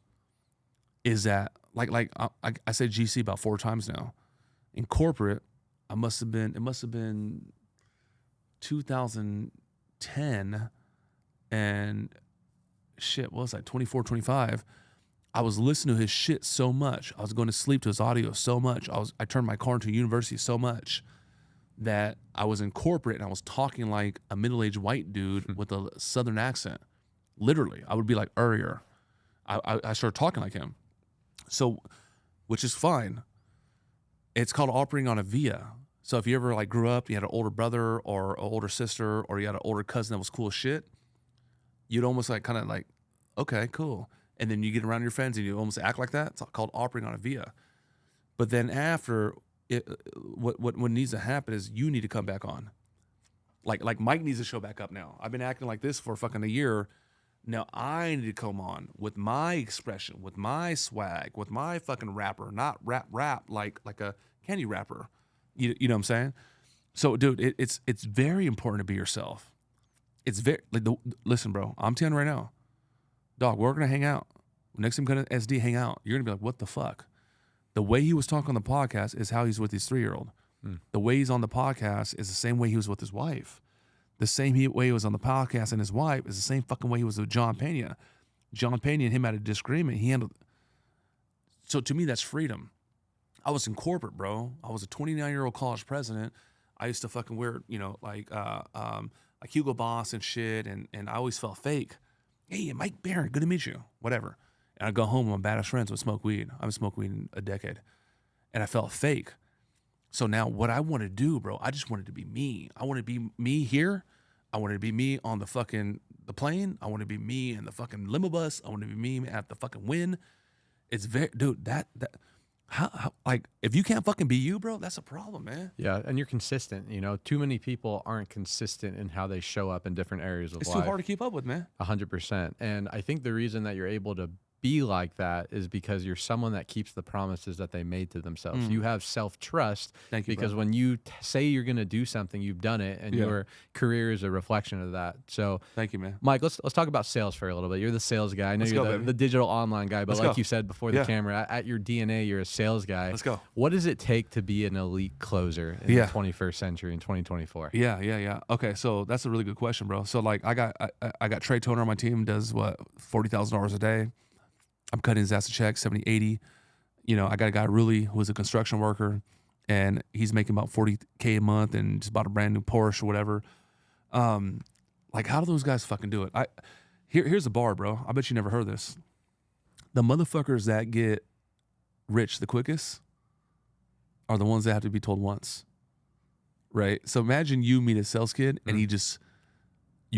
is that I said GC about 4 times now. In corporate, it must have been 2010 and shit, what was that, 24, 25. I was listening to his shit so much. I was going to sleep to his audio so much. I turned my car into a university so much that I was in corporate and I was talking like a middle-aged white dude with a southern accent. Literally, I would be like Urier. I started talking like him. So, which is fine. It's called operating on a via. So if you ever like grew up, you had an older brother or an older sister, or you had an older cousin that was cool as shit, you'd almost like kind of like, okay, cool. And then you get around your friends and you almost act like that. It's called operating on a via. But then after, what needs to happen is you need to come back on. Like Mike needs to show back up now. I've been acting like this for fucking a year. Now I need to come on with my expression, with my swag, with my fucking rapper, not rap like a candy rapper. You know what I'm saying? So, dude, it's very important to be yourself. It's very listen, bro. I'm telling you right now, dog. We're gonna hang out next time. Gonna SD hang out. You're gonna be like, what the fuck? The way he was talking on the podcast is how he's with his 3-year-old. The way he's on the podcast is the same way he was with his wife. The same way he was on the podcast and his wife is the same fucking way he was with John Pena. John Pena and him had a disagreement. He handled. So to me, that's freedom. I was in corporate, bro. I was a 29-year-old college president. I used to fucking wear, like Hugo Boss and shit, and I always felt fake. Hey, Mike Barron, good to meet you. Whatever. And I'd go home with my baddest friends would smoke weed. I haven't smoked weed in a decade. And I felt fake. So now what I want to do, bro, I just wanted to be me. I want to be me here. I wanted to be me on the plane. I want to be me in the fucking limo bus. I want to be me at the fucking win. It's dude, how like, if you can't fucking be you, bro, that's a problem, man. Yeah, and you're consistent. Too many people aren't consistent in how they show up in different areas of life. It's too hard to keep up with, man. 100%. And I think the reason that you're able to be like that is because you're someone that keeps the promises that they made to themselves. You have self-trust. Thank you, because bro. when you say you're going to do something, you've done it, and your career is a reflection of that. So thank you, man. Mike, let's talk about sales for a little bit. You're the sales guy. I know Let's you're the digital online guy, but like you said before the camera, at your DNA, you're a sales guy. Let's go. What does it take to be an elite closer in the 21st century in 2024? Yeah. Okay, so that's a really good question, bro. So like, I got Trey Toner on my team, does what, $40,000 a day. I'm cutting his ass a check, 70, 80. I got a guy, Ruli, who's a construction worker, and he's making about $40K a month and just bought a brand new Porsche or whatever. Like, how do those guys fucking do it? Here's a bar, bro. I bet you never heard this. The motherfuckers that get rich the quickest are the ones that have to be told once, right? So imagine you meet a sales kid and you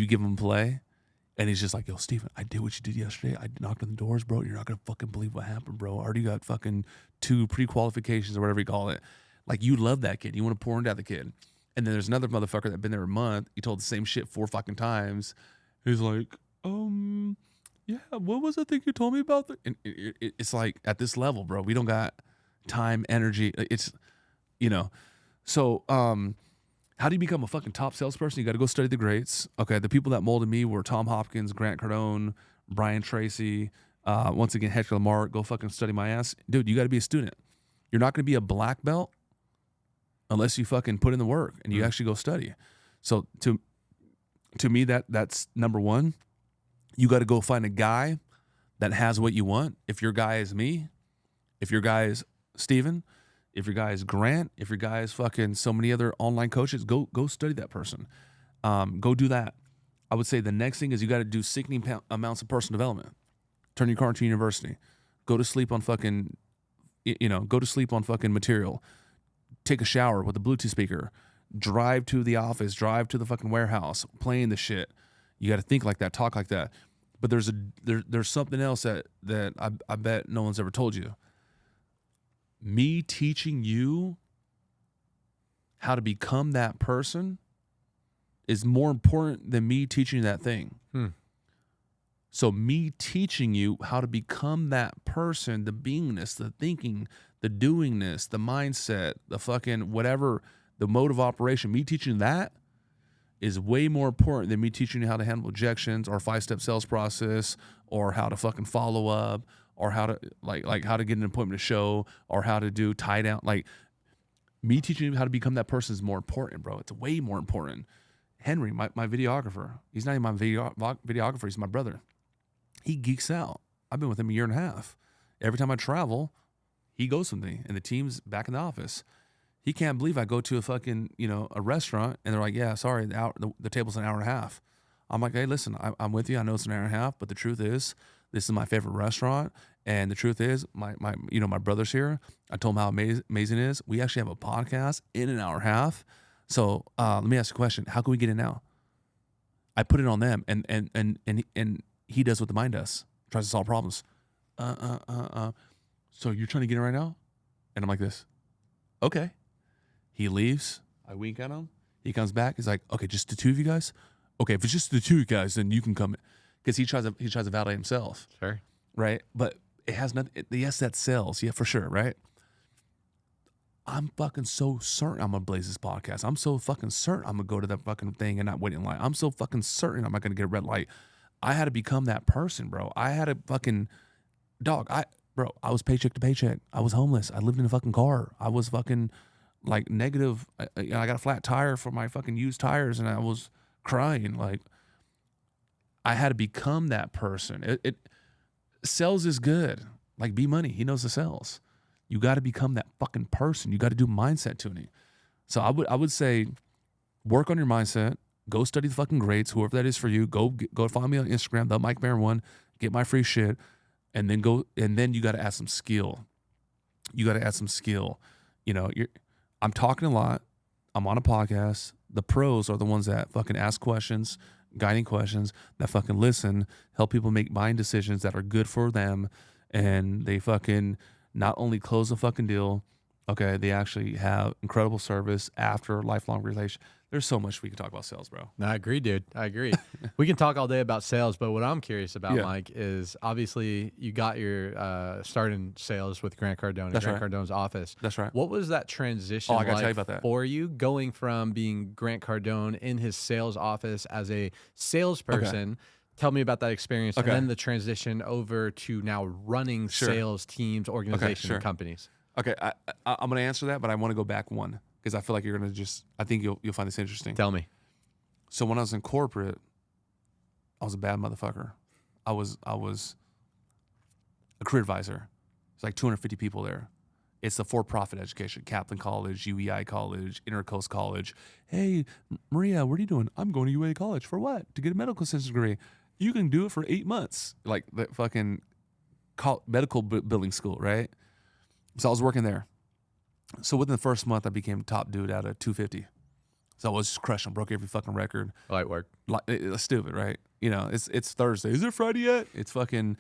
give him play. And he's just like, yo, Steven, I did what you did yesterday. I knocked on the doors, bro. You're not going to fucking believe what happened, bro. I already got fucking 2 pre-qualifications or whatever you call it. Like, you love that kid. You want to pour into that kid. And then there's another motherfucker that been there a month. He told the same shit 4 fucking times. He's like, yeah, what was the thing you told me about? And it's like, at this level, bro, we don't got time, energy. It's, So, how do you become a fucking top salesperson? You got to go study the greats. Okay, the people that molded me were Tom Hopkins, Grant Cardone, Brian Tracy, once again, Hector Lamar, go fucking study my ass. Dude, you got to be a student. You're not going to be a black belt unless you fucking put in the work and you actually go study. So to me, that's number one. You got to go find a guy that has what you want. If your guy is me, if your guy is Steven, if your guy is Grant, if your guy is fucking so many other online coaches, go study that person. Go do that. I would say the next thing is you got to do sickening amounts of personal development. Turn your car into university. Go to sleep on fucking, go to sleep on fucking material. Take a shower with a Bluetooth speaker. Drive to the office. Drive to the fucking warehouse. Playing the shit. You got to think like that. Talk like that. But there's something else that I bet no one's ever told you. Me teaching you how to become that person is more important than me teaching you that thing. So me teaching you how to become that person, the beingness, the thinking, the doingness, the mindset, the fucking whatever, the mode of operation, me teaching that is way more important than me teaching you how to handle objections or 5-step sales process or how to fucking follow up or how to like how to get an appointment to show or how to do tie down. Like me teaching you how to become that person is more important, bro. It's way more important. Henry, my videographer, he's not even my videographer, he's my brother. He geeks out. I've been with him a year and a half. Every time I travel, he goes with me, and the team's back in the office. He can't believe I go to a fucking, a restaurant, and they're like, yeah, sorry, the table's an hour and a half. I'm like, hey, listen, I'm with you. I know it's an hour and a half, but the truth is, this is my favorite restaurant, and the truth is, my brother's here. I told him how amazing it is. We actually have a podcast in an hour and a half. So let me ask you a question. How can we get in now? I put it on them, and he does what the mind does. Tries to solve problems. So you're trying to get in right now? And I'm like this. Okay. He leaves. I wink at him. He comes back. He's like, okay, just the two of you guys? Okay, if it's just the two of you guys, then you can come in. Because he tries to validate himself. Sure. Right? But it has nothing. Yes, that sells. Yeah, for sure. Right? I'm fucking so certain I'm going to blaze this podcast. I'm so fucking certain I'm going to go to that fucking thing and not wait in line. I'm so fucking certain I'm not going to get a red light. I had to become that person, bro. I had a fucking dog. I was paycheck to paycheck. I was homeless. I lived in a fucking car. I was fucking like negative. I got a flat tire for my fucking used tires, and I was crying. Like I had to become that person. Sales is good. Like B Money, he knows the sales. You got to become that fucking person. You got to do mindset tuning. So I would say, work on your mindset. Go study the fucking grades, whoever that is for you. Go follow me on Instagram, the Mike Barron 1. Get my free shit, and then you got to add some skill. You got to add some skill. I'm talking a lot. I'm on a podcast. The pros are the ones that fucking ask questions, guiding questions, that fucking listen, help people make mind decisions that are good for them, and they fucking not only close the fucking deal, okay, they actually have incredible service after a lifelong relation. There's so much we can talk about sales, bro. No, I agree, dude. I agree. We can talk all day about sales, but what I'm curious about, Mike, is obviously you got your start in sales with Grant Cardone at Grant Cardone's office. That's right. What was that transition I gotta like tell you about that. for you, going from being Grant Cardone in his sales office as a salesperson? Okay. Tell me about that experience, and then the transition over to now running sales teams, organizations, and companies. Okay, I'm going to answer that, but I want to go back one. Because I feel like you're going to I think you'll find this interesting. Tell me. So when I was in corporate, I was a bad motherfucker. I was a career advisor. It's like 250 people there. It's the for-profit education, Kaplan College, UEI College, Intercoast College. Hey, Maria, what are you doing? I'm going to UA College. For what? To get a medical assistance degree. You can do it for 8 months. Like the fucking medical building school, right? So I was working there. So within the first month, I became top dude out of 250. So I was just crushing, broke every fucking record. Light work. It's stupid, right? It's Thursday. Is it Friday yet? It's fucking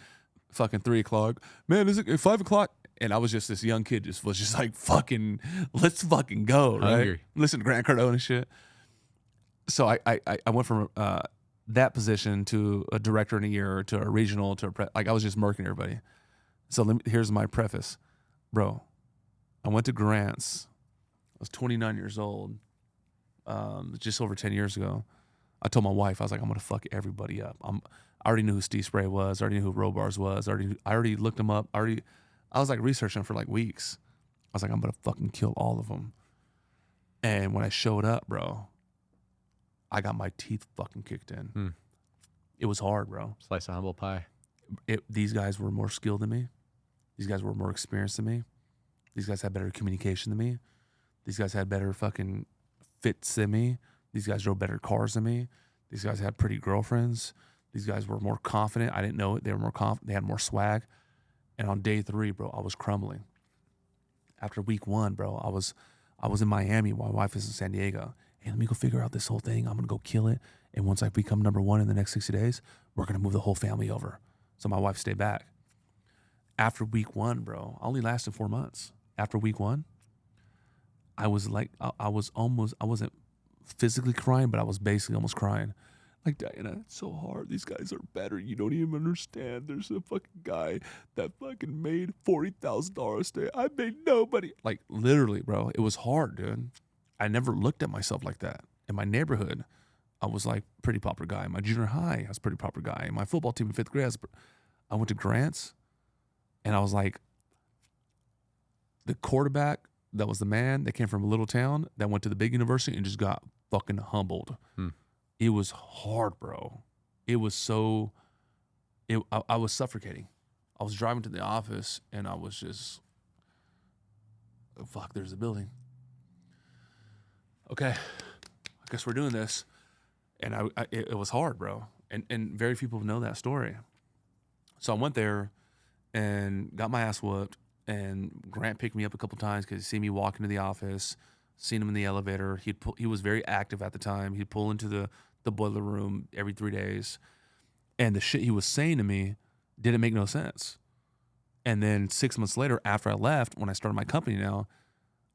3 o'clock. Man, is it 5 o'clock? And I was just this young kid, was just like fucking, let's fucking go, right? Hungry. Listen to Grant Cardone and shit. So I went from that position to a director in a year, to a regional, to I was just murking everybody. So here's my preface, bro. I went to Grant's. I was 29 years old, just over 10 years ago. I told my wife, I was like, I'm going to fuck everybody up. I already knew who Steve Spray was. I already knew who Robars was. I already looked them up. I was like researching them for like weeks. I was like, I'm going to fucking kill all of them. And when I showed up, bro, I got my teeth fucking kicked in. It was hard, bro. Slice of humble pie. These guys were more skilled than me. These guys were more experienced than me. These guys had better communication than me. These guys had better fucking fits than me. These guys drove better cars than me. These guys had pretty girlfriends. These guys were more confident. I didn't know it. They were more confident. They had more swag. And on day 3, bro, I was crumbling. After week 1, bro, I was in Miami. My wife is in San Diego. Hey, let me go figure out this whole thing. I'm going to go kill it. And once I become number 1 in the next 60 days, we're going to move the whole family over. So my wife stayed back. After week 1, bro, I only lasted 4 months. After week 1, I was like, I wasn't physically crying, but I was basically almost crying. Like, Diana, it's so hard. These guys are better. You don't even understand. There's a fucking guy that fucking made $40,000 a day. I made nobody. Like, literally, bro, it was hard, dude. I never looked at myself like that. In my neighborhood, I was like pretty popular guy. In my junior high, I was a pretty popular guy. In my football team in 5th grade, I went to Grants, and I was like the quarterback that was the man that came from a little town that went to the big university and just got fucking humbled. It was hard, bro. It was so, I was suffocating. I was driving to the office and I was just, oh, fuck, there's a building. Okay, I guess we're doing this. And it was hard, bro. And very few people know that story. So I went there and got my ass whooped. And Grant picked me up a couple times because he see me walk into the office, seen him in the elevator. He was very active at the time. He'd pull into the boiler room every 3 days. And the shit he was saying to me didn't make no sense. And then 6 months later, after I left, when I started my company now,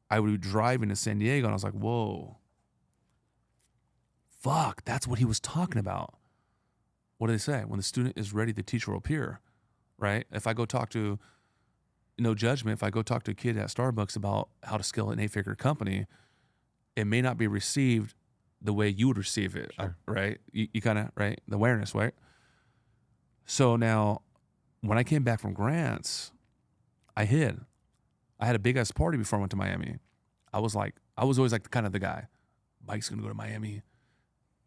I would be driving to San Diego and I was like, whoa, fuck, that's what he was talking about. What do they say? When the student is ready, the teacher will appear, right? If I go talk to, no judgment, if I go talk to a kid at Starbucks about how to scale an 8-figure company, it may not be received the way you would receive it, sure. Right? You kind of, right? The awareness, right? So now, when I came back from Grants, I hid. I had a big-ass party before I went to Miami. I was always like the guy. Mike's going to go to Miami.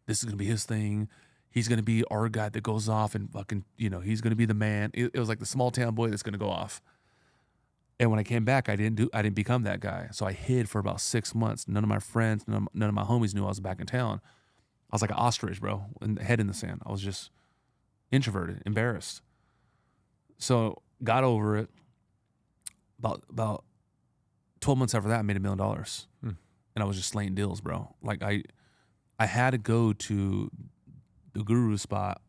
This is going to be his thing. He's going to be our guy that goes off and fucking, he's going to be the man. It was like the small town boy that's going to go off. And when I came back, I didn't become that guy. So I hid for about 6 months. None of my friends, none of my homies knew I was back in town. I was like an ostrich, bro, and head in the sand. I was just introverted, embarrassed. So got over it. About 12 months after that, I made $1 million. And I was just slaying deals, bro. Like I had to go to the guru spot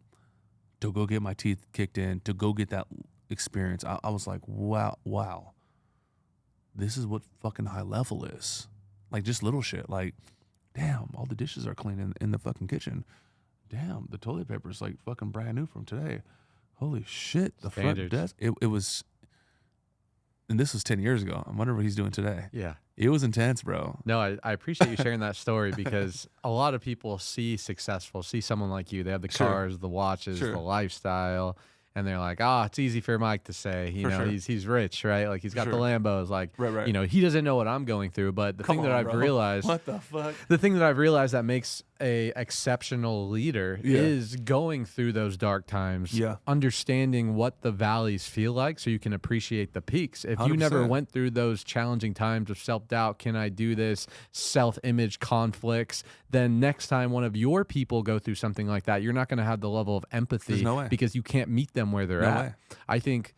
to go get my teeth kicked in, to go get that experience. I was like, wow. This is what fucking high level is. Like, just little shit. Like, damn, all the dishes are clean in the fucking kitchen. Damn, the toilet paper is like fucking brand new from today. Holy shit, the front desk. It was, and this was 10 years ago. I wonder what he's doing today. Yeah. It was intense, bro. No, I appreciate you sharing that story because a lot of people see someone like you. They have the cars, the watches, the lifestyle. And they're like, it's easy for Mike to say, he's rich, right? Like he's got the Lambos, like, right. He doesn't know what I'm going through. But the thing that I've realized, what the fuck? The thing that I've realized that makes a exceptional leader is going through those dark times, understanding what the valleys feel like so you can appreciate the peaks. If 100%. You never went through those challenging times of self-doubt, can I do this, self-image conflicts, then next time one of your people go through something like that, you're not going to have the level of empathy because you can't meet them where they're at. I think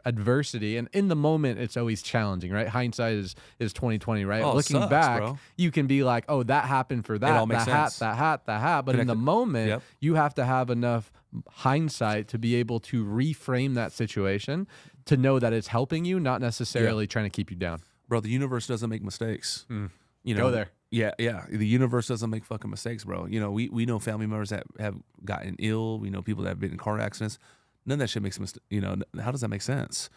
adversity, and in the moment it's always challenging, right? Hindsight is 2020, right? Looking back, bro, you can be like, that happened for that, that hat. But in the moment, you have to have enough hindsight to be able to reframe that situation to know that it's helping you, not necessarily trying to keep you down. Bro, the universe doesn't make mistakes. Go there. Yeah. The universe doesn't make fucking mistakes, bro. We know family members that have gotten ill. We know people that have been in car accidents. None of that shit makes how does that make sense?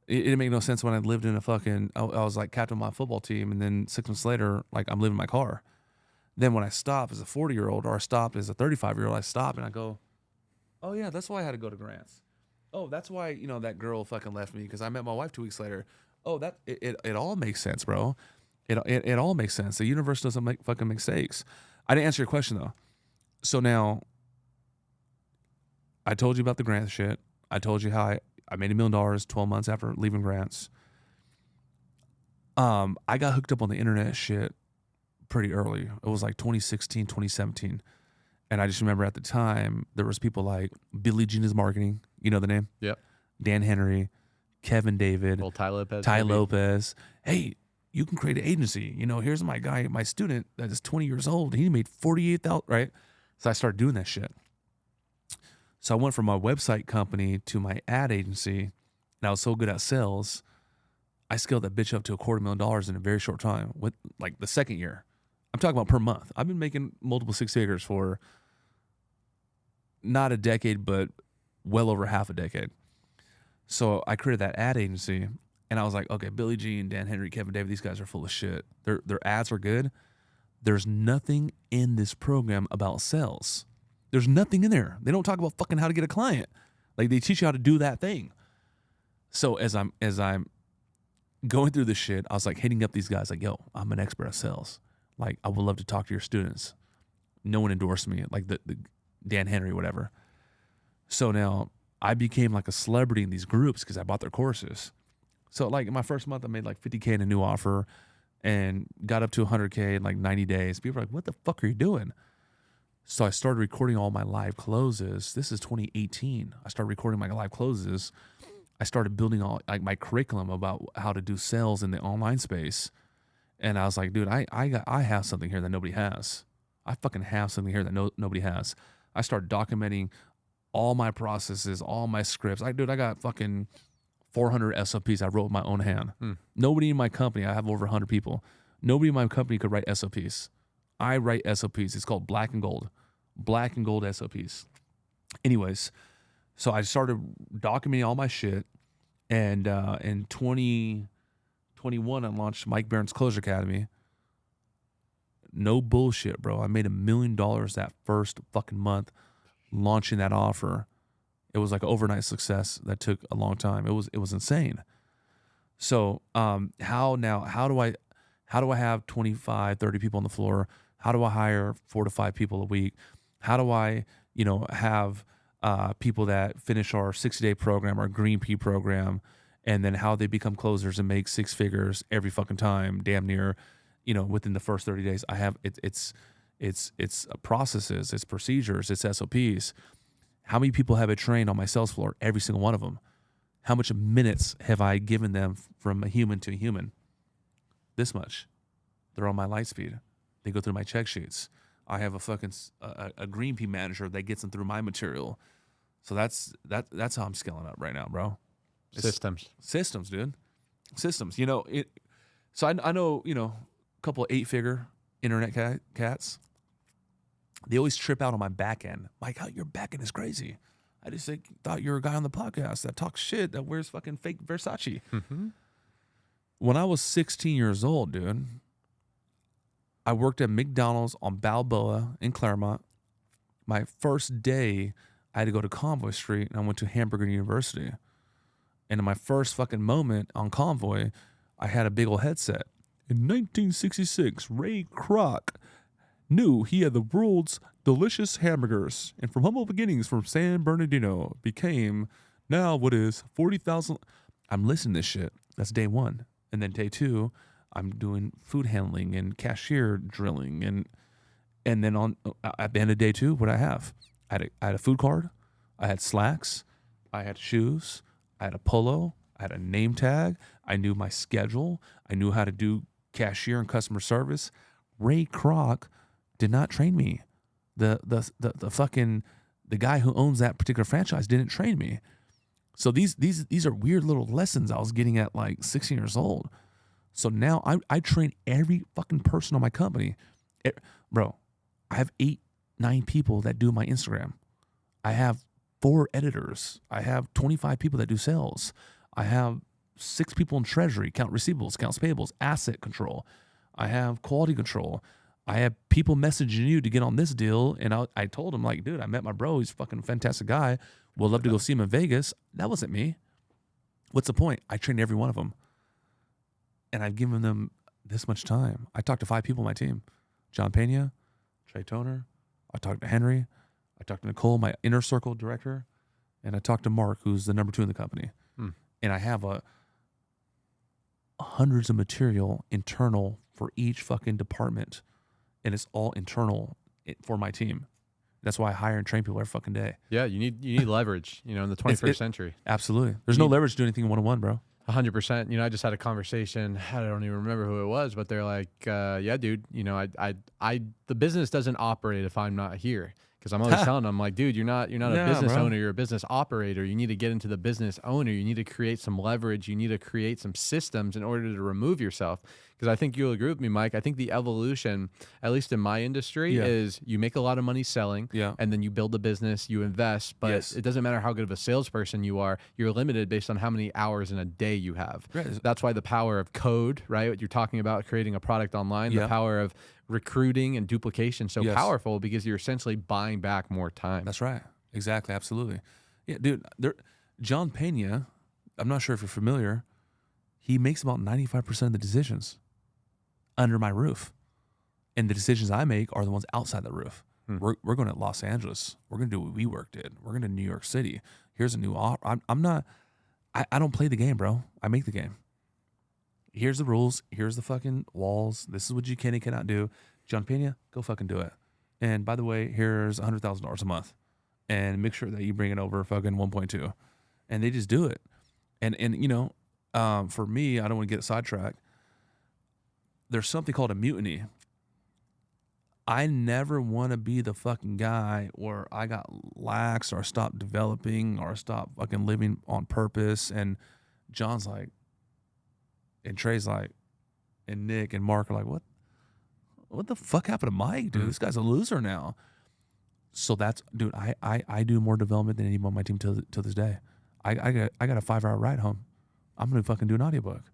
It didn't make no sense when I lived in I was like captain of my football team, and then 6 months later, like I'm living in my car. Then when I stop as a 40-year-old or I stop as a 35-year-old, I stop and I go, Oh yeah, that's why I had to go to grants. Oh, that's why, that girl fucking left me because I met my wife 2 weeks later. Oh, it all makes sense, bro. It all makes sense. The universe doesn't make fucking mistakes. I didn't answer your question though. So now I told you about the grant shit. I told you how I made $1 million 12 months after leaving grants. I got hooked up on the internet shit pretty early. It was like 2016, 2017. And I just remember at the time, there was people like Billie Jean is Marketing. You know the name? Yep. Dan Henry, Kevin David, Well, Ty Lopez. Ty maybe. Lopez. Hey, you can create an agency. Here's my guy, my student that is 20 years old. He made 48,000, right? So I started doing that shit. So I went from my website company to my ad agency, and I was so good at sales, I scaled that bitch up to $250,000 in a very short time with like the second year. I'm talking about per month. I've been making multiple six figures for not a decade, but well over half a decade. So I created that ad agency, and I was like, okay, Billie Jean, Dan Henry, Kevin David, these guys are full of shit. Their ads are good. There's nothing in this program about sales. There's nothing in there. They don't talk about fucking how to get a client. Like they teach you how to do that thing. So as I'm going through this shit, I was like hitting up these guys like, yo, I'm an expert at sales. Like I would love to talk to your students. No one endorsed me, like the Dan Henry, whatever. So now I became like a celebrity in these groups because I bought their courses. So like in my first month, I made like 50K in a new offer and got up to 100K in like 90 days. People are like, what the fuck are you doing? So I started recording all my live closes. This is 2018. I started recording my live closes. I started building all like my curriculum about how to do sales in the online space. And I was like, dude, I have something here that nobody has. I fucking have something here that nobody has. I started documenting all my processes, all my scripts. I got fucking 400 SOPs I wrote with my own hand. Nobody in my company, I have over 100 people. Nobody in my company could write SOPs. I write SOPs. It's called black and gold SOPs. Anyways, so I started documenting all my shit. And in 2021, I launched Mike Barron's Closure Academy. No bullshit, bro. I made $1 million that first fucking month launching that offer. It was like an overnight success that took a long time. It was insane. So how do I have 25, 30 people on the floor? How do I hire 4 to 5 people a week? How do I, have people that finish our 60-day program, our Green Pea program, and then how they become closers and make 6 figures every fucking time, damn near, within the first 30 days. I have it's processes, it's procedures, it's SOPs. How many people have I trained on my sales floor? Every single one of them. How much minutes have I given them from a human to a human? This much. They're on my light speed. They go through my check sheets. I have a fucking a Green Pea manager that gets them through my material. So that's how I'm scaling up right now, bro. Systems, dude. Systems. So I know a couple of 8-figure internet cats. They always trip out on my back end. Like, your back end is crazy. I just thought you were a guy on the podcast that talks shit, that wears fucking fake Versace. Mm-hmm. When I was 16 years old, dude, I worked at McDonald's on Balboa in Claremont. My first day, I had to go to Convoy Street, and I went to Hamburger University. And in my first fucking moment on Convoy, I had a big old headset. In 1966, Ray Kroc knew he had the world's delicious hamburgers, and from humble beginnings from San Bernardino became now what is 40,000. I'm listening to this shit. That's day one. And then day two, I'm doing food handling and cashier drilling. And then at the end of day two, what I have? I had a food card. I had slacks. I had shoes. I had a polo. I had a name tag. I knew my schedule. I knew how to do cashier and customer service. Ray Kroc did not train me. The guy who owns that particular franchise didn't train me. So these are weird little lessons I was getting at like 16 years old. So now I train every fucking person on my company. Bro, I have 8, 9 people that do my Instagram. I have 4 editors. I have 25 people that do sales. I have 6 people in treasury, count receivables, counts payables, asset control. I have quality control. I have people messaging you to get on this deal. And I told him, like, dude, I met my bro. He's a fucking fantastic guy. We'll love to go see him in Vegas. That wasn't me. What's the point? I trained every one of them. And I've given them this much time. I talked to 5 people on my team. John Pena, Trey Toner. I talked to Henry. I talked to Nicole, my inner circle director. And I talked to Mark, who's the number 2 in the company. And I have hundreds of material internal for each fucking department. And it's all internal for my team. That's why I hire and train people every fucking day. Yeah, you need leverage, in the 21st century. Absolutely. There's no leverage to do anything one-on-one, bro. 100%. I just had a conversation. I don't even remember who it was, but they're like, yeah, dude, the business doesn't operate if I'm not here. Because I'm always telling them, I'm like, dude, you're not a business owner, you're a business operator. You need to get into the business owner. You need to create some leverage. You need to create some systems in order to remove yourself. Because I think you'll agree with me, Mike. I think the evolution, at least in my industry, is you make a lot of money selling, and then you build a business, you invest, but it doesn't matter how good of a salesperson you are. You're limited based on how many hours in a day you have. Right. That's why the power of code, right? What you're talking about, creating a product online, the power of recruiting and duplication so powerful because you're essentially buying back more time. That's right. Exactly. Absolutely. Yeah, dude. John Pena, I'm not sure if you're familiar, he makes about 95% of the decisions under my roof. And the decisions I make are the ones outside the roof. We're going to Los Angeles. We're going to do what WeWork did. We're going to New York City. Here's a new offer. I don't play the game, bro. I make the game. Here's the rules. Here's the fucking walls. This is what you can and cannot do. John Pena, go fucking do it. And by the way, here's $100,000 a month. And make sure that you bring it over fucking 1.2. And they just do it. And for me, I don't want to get sidetracked. There's something called a mutiny. I never want to be the fucking guy where I got lax or stopped developing or stopped fucking living on purpose. And John's like, and Trey's like, and Nick and Mark are like, what the fuck happened to Mike, dude? This guy's a loser now. So that's, dude, I do more development than anyone on my team till this day. I got a 5-hour ride home. I'm going to fucking do an audiobook.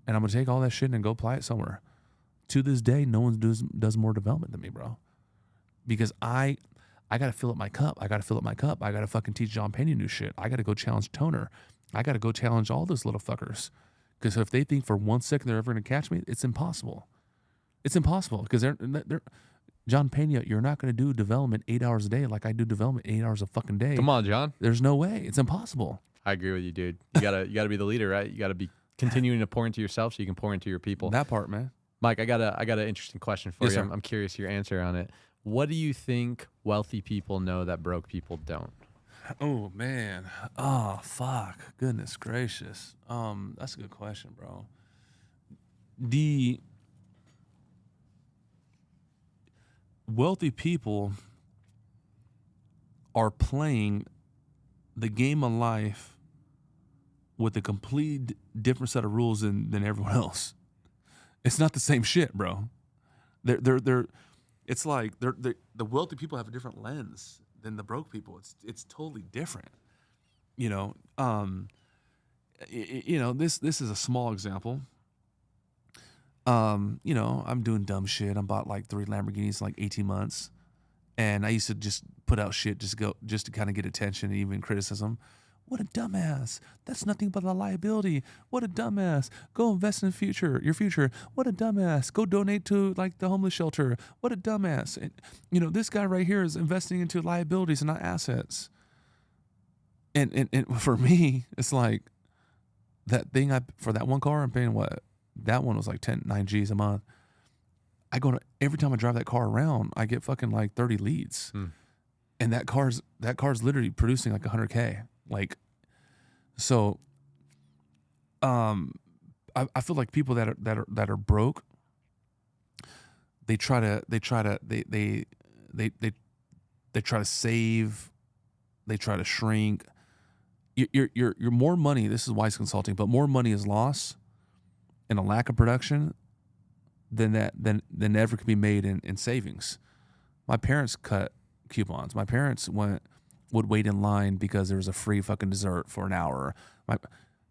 And I'm going to take all that shit and go apply it somewhere. To this day, no one does more development than me, bro. Because I got to fill up my cup. I got to fucking teach John Pena new shit. I got to go challenge Toner. I got to go challenge all those little fuckers. Because if they think for 1 second they're ever going to catch me, it's impossible. It's impossible. Because they're John Pena, you're not going to do development 8 hours a day like I do development 8 hours a fucking day. Come on, John. There's no way. It's impossible. I agree with you, dude. You gotta be the leader, right? You gotta be continuing to pour into yourself so you can pour into your people. That part, man. Mike, I got an interesting question for you. I'm curious your answer on it. What do you think wealthy people know that broke people don't? Oh man. Oh fuck. Goodness gracious. That's a good question, bro. The wealthy people are playing the game of life with a complete different set of rules than everyone else. It's not the same shit, bro. It's like the wealthy people have a different lens than the broke people. It's totally different. This is a small example. I'm doing dumb shit. I bought like 3 Lamborghinis in like 18 months. And I used to just put out shit just to kind of get attention and even criticism. What a dumbass. That's nothing but a liability. What a dumbass. Go invest in your future. What a dumbass. Go donate to like the homeless shelter. What a dumbass. And, this guy right here is investing into liabilities and not assets. And for me, it's like that thing for that one car, I'm paying what? That one was like 9 G's a month. Every time I drive that car around, I get fucking like 30 leads. And that car's literally producing like 100K. Like, so, I feel like people that are broke, they try to save, they try to shrink. Your more money. This is wise consulting, but more money is lost and a lack of production than ever could be made in savings. My parents cut coupons. My parents would wait in line because there was a free fucking dessert for an hour. The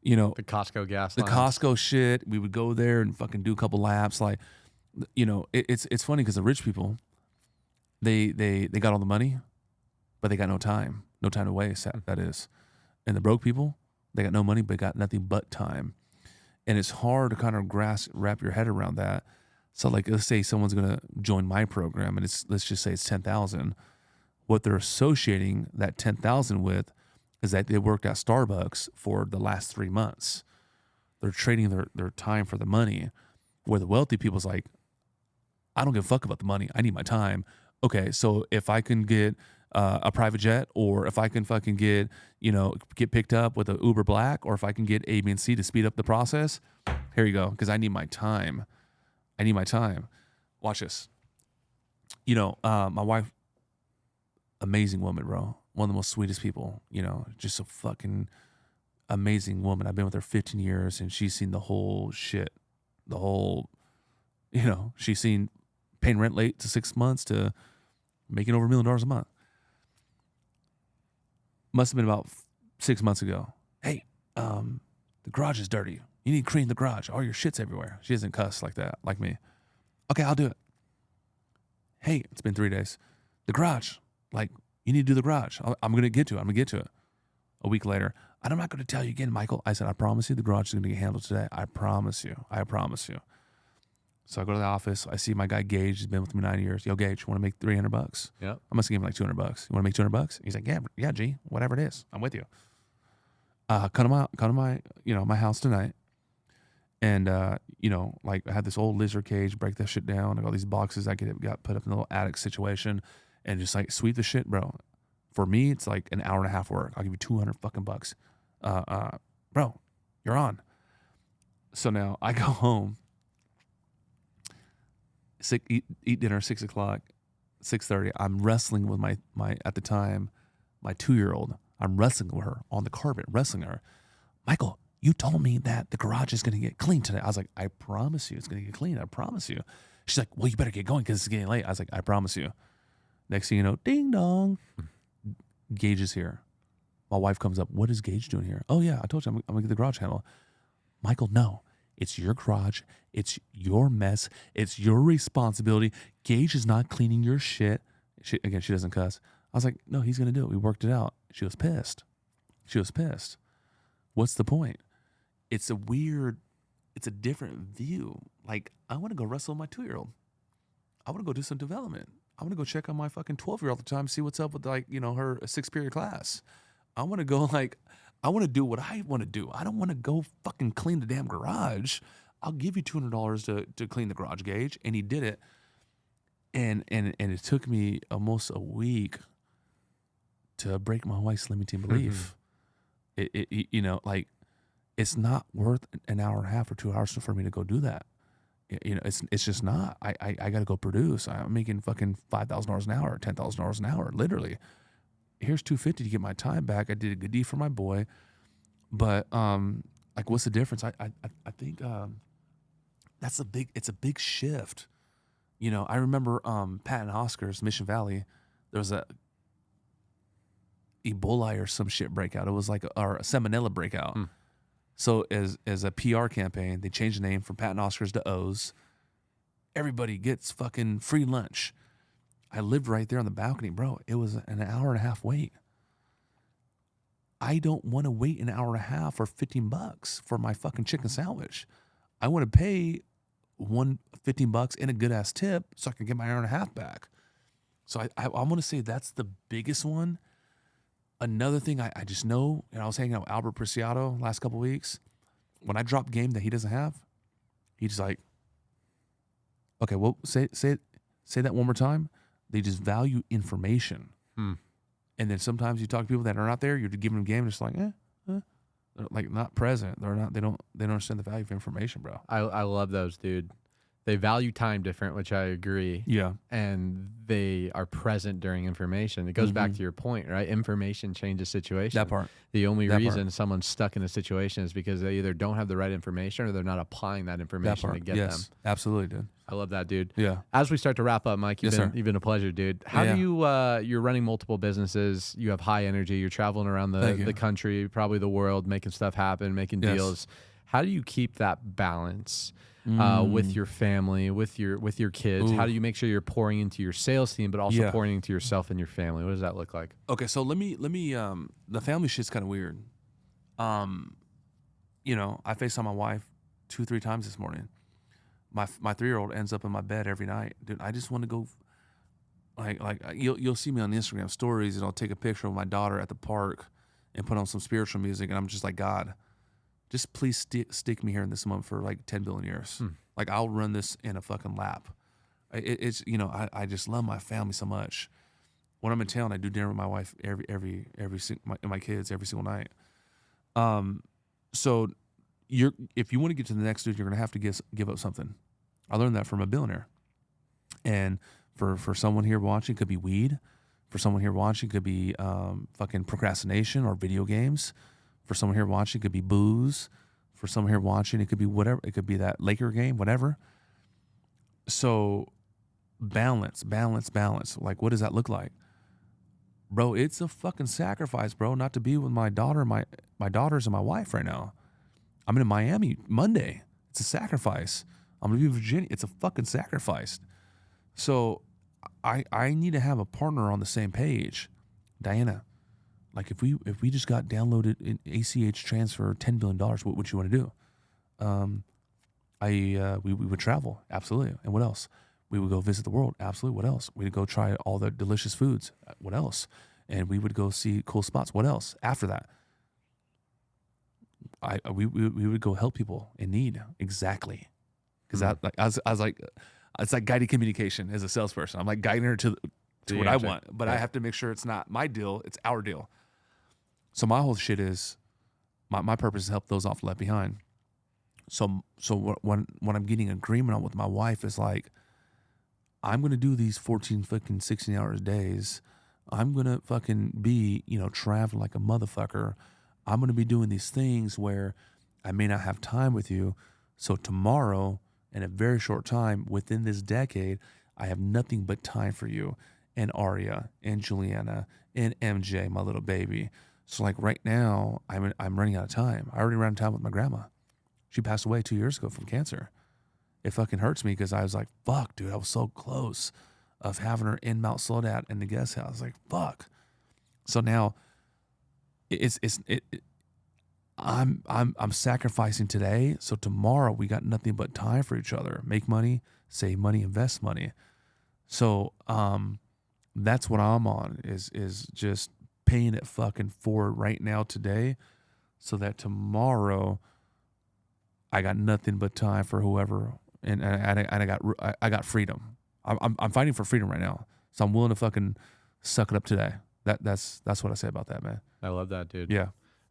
Costco gas the lines. Costco shit. We would go there and fucking do a couple laps. Like, It's funny because the rich people, they got all the money, but they got no time to waste. That is, and the broke people, they got no money, but got nothing but time, and it's hard to kind of wrap your head around that. So like, let's say someone's gonna join my program, and let's just say it's 10,000. What they're associating that 10,000 with is that they worked at Starbucks for the last 3 months. They're trading their time for the money. Where the wealthy people's like, I don't give a fuck about the money. I need my time. Okay, so if I can get a private jet, or if I can fucking get picked up with an Uber Black, or if I can get A, B, and C to speed up the process, here you go, because I need my time. I need my time. Watch this. My wife, amazing woman, bro. One of the most sweetest people, just a fucking amazing woman. I've been with her 15 years, and she's seen the whole shit. The whole, she's seen paying rent late to 6 months to making over $1 million a month. Must have been about 6 months ago. Hey, the garage is dirty. You need to clean the garage. All your shit's everywhere. She doesn't cuss like that, like me. Okay, I'll do it. Hey, it's been 3 days. The garage, you need to do the garage. I'm going to get to it. A week later, I'm not going to tell you again, Michael. I said, I promise you the garage is going to get handled today. I promise you. So I go to the office. I see my guy Gage. He's been with me 9 years. Yo, Gage, want to make $300? Yep. I must give him like $200. You want to make $200? He's like, yeah, G, whatever it is. I'm with you. Come to my house tonight. And, I had this old lizard cage, break that shit down. I got all these boxes I got put up in a little attic situation, and just sweep the shit, bro. For me, it's like an hour and a half work. I'll give you $200 fucking bucks. Bro, you're on. So now I go home, eat dinner, 6 o'clock, 6:30. I'm wrestling with my at the time, my 2-year-old. I'm wrestling with her on the carpet, wrestling her. Michael, you told me that the garage is going to get clean today. I was like, I promise you it's going to get clean. I promise you. She's like, well, you better get going because it's getting late. I was like, I promise you. Next thing you know, ding dong. Gage is here. My wife comes up. What is Gage doing here? Oh, yeah, I told you I'm going to get the garage handle. Michael, no. It's your garage. It's your mess. It's your responsibility. Gage is not cleaning your shit. She doesn't cuss. I was like, no, he's going to do it. We worked it out. She was pissed. What's the point? It's a different view. I want to go wrestle my 2-year-old. I want to go do some development. I want to go check on my fucking 12-year-old all the time, see what's up with her 6-period class. I want to go I want to do what I want to do. I don't want to go fucking clean the damn garage. I'll give you $200 to clean the garage, Gage. And he did it. And it took me almost a week to break my wife's limiting belief. It's not worth an hour and a half or 2 hours for me to go do that. It's just not. I got to go produce. I'm making fucking $5,000 an hour, $10,000 an hour, literally. Here's $250 to get my time back. I did a good deed for my boy, but what's the difference? I think it's a big shift. I remember Pat and Oscar's Mission Valley. There was a Ebola or some shit breakout. It was a Salmonella breakout. So as a PR campaign, they changed the name from Pat and Oscar's to O's. Everybody gets fucking free lunch. I lived right there on the balcony, bro. It was an hour and a half wait. I don't want to wait an hour and a half or $15 for my fucking chicken sandwich. I want to pay $15 and a good ass tip so I can get my hour and a half back. So I want to say that's the biggest one. Another thing I just know, and I was hanging out with Albert Preciado last couple of weeks. When I drop game that he doesn't have, he's like, okay, well, say that one more time. They just value information. And then sometimes you talk to people that are not there, you're giving them game, just they're not present. They don't understand the value of information, bro. I love those, dude. They value time different, which I agree. Yeah. And they are present during information. It goes back to your point, right? Information changes situation. That part. The only reason someone's stuck in a situation is because they either don't have the right information or they're not applying that information to get them. Absolutely, dude. I love that, dude. Yeah. As we start to wrap up, Mike, you've been a pleasure, dude. How do you, you're running multiple businesses, you have high energy, you're traveling around the country, probably the world, making stuff happen, making deals. How do you keep that balance with your family, with your kids? Ooh. How do you make sure you're pouring into your sales team, but also Yeah. pouring into yourself and your family? What does that look like? Okay, so let me the family shit's kind of weird. You know, I FaceTime my wife 2-3 times this morning. My 3-year-old ends up in my bed every night. Dude, I just want to go. Like you'll see me on Instagram stories, and I'll take a picture of my daughter at the park and put on some spiritual music, and I'm just like, God, just please stick me here in this moment for like 10 billion years. Like I'll run this in a fucking lap. It's you know, I just love my family so much. When I'm in town, I do dinner with my wife my kids every single night. So if you want to get to the next dude, you're gonna have to give up something. I learned that from a billionaire. And for someone here watching, it could be weed. For someone here watching, it could be fucking procrastination or video games. For someone here watching, it could be booze. For someone here watching, it could be whatever. It could be that Laker game, whatever. So balance. Like, what does that look like? Bro, it's a fucking sacrifice, bro, not to be with my daughter, my daughters and my wife right now. I'm in Miami Monday. It's a sacrifice. I'm going to be in Virginia. It's a fucking sacrifice. So I need to have a partner on the same page. Diana, like if we just got downloaded in ACH transfer $10 billion, what would you want to do? We would travel. Absolutely. And what else? We would go visit the world. Absolutely. What else? We'd go try all the delicious foods. What else? And we would go see cool spots. What else? After that, we would go help people in need. Exactly. Because I was like, it's like guided communication as a salesperson. I'm like guiding her to what I want, but I have to make sure it's not my deal, it's our deal. So my whole shit is, my purpose is to help those off left behind. So when I'm getting agreement on with my wife is like, I'm going to do these 14 fucking 16 hours days. I'm going to fucking be, traveling like a motherfucker. I'm going to be doing these things where I may not have time with you. So tomorrow, in a very short time, within this decade, I have nothing but time for you and Aria and Juliana and MJ, my little baby. So like right now, I'm running out of time. I already ran out of time with my grandma. She passed away 2 years ago from cancer. It fucking hurts me because I was like, fuck, dude, I was so close of having her in Mount Soledad in the guest house. Like, fuck. So now I'm sacrificing today. So tomorrow we got nothing but time for each other. Make money, save money, invest money. So that's what I'm on is just paying it fucking forward right now today, so that tomorrow I got nothing but time for whoever, and I got freedom. I'm fighting for freedom right now, so I'm willing to fucking suck it up today. That's what I say about that, man. I love that, dude. Yeah.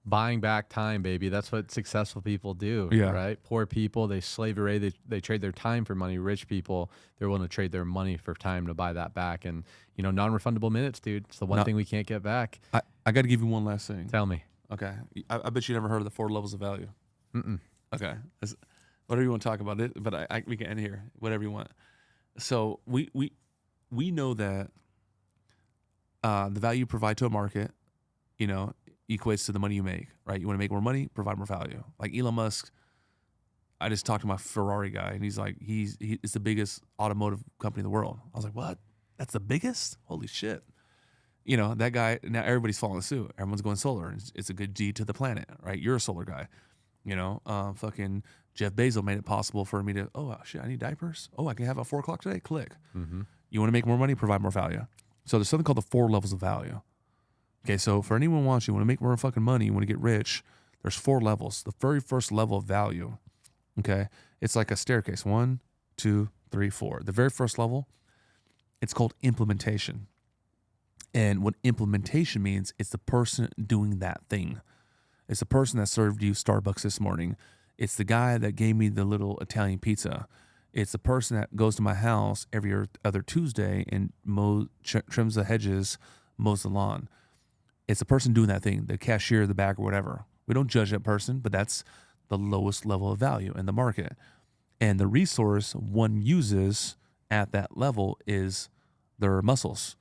Buying back time, baby. That's what successful people do, Yeah. right? Poor people, they slave away. They trade their time for money. Rich people, they're willing to trade their money for time to buy that back. And, non-refundable minutes, dude. It's the one thing we can't get back. I got to give you one last thing. Tell me. Okay. I bet you never heard of the 4 levels of value. Okay. Whatever you want to talk about it, but we can end here. Whatever you want. So we know that the value you provide to a market, equates to the money you make, right? You want to make more money, provide more value. Like Elon Musk, I just talked to my Ferrari guy, and he's like, it's the biggest automotive company in the world. I was like, what? That's the biggest? Holy shit. That guy, now everybody's following suit. Everyone's going solar. It's a good deed to the planet, right? You're a solar guy. Fucking Jeff Bezos made it possible for me to, oh, shit, I need diapers. Oh, I can have it at 4 o'clock today? Click. Mm-hmm. You want to make more money, provide more value. So there's something called the 4 levels of value. Okay, so for anyone watching, you want to make more fucking money, you want to get rich, there's 4 levels. The very first level of value, okay, it's like a staircase. 1, 2, 3, 4. The very first level, it's called implementation. And what implementation means, it's the person doing that thing. It's the person that served you Starbucks this morning. It's the guy that gave me the little Italian pizza. It's the person that goes to my house every other Tuesday and trims the hedges, mows the lawn. It's the person doing that thing, the cashier, the back, or whatever. We don't judge that person, but that's the lowest level of value in the market. And the resource one uses at that level is their muscles.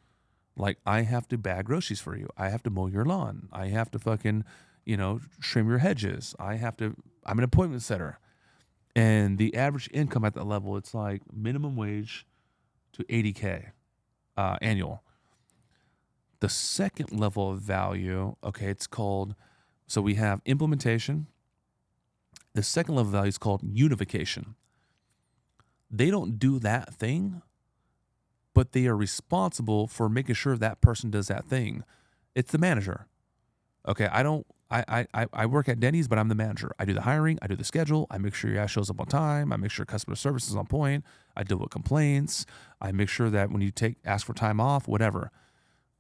Like, I have to bag groceries for you. I have to mow your lawn. I have to fucking, trim your hedges. I'm an appointment setter. And the average income at that level, it's like minimum wage to 80K annual. The second level of value, okay, it's called, so we have implementation. The second level of value is called unification. They don't do that thing, but they are responsible for making sure that person does that thing. It's the manager. Okay, I work at Denny's, but I'm the manager. I do the hiring, I do the schedule, I make sure your ass shows up on time, I make sure customer service is on point, I deal with complaints, I make sure that when you ask for time off, whatever.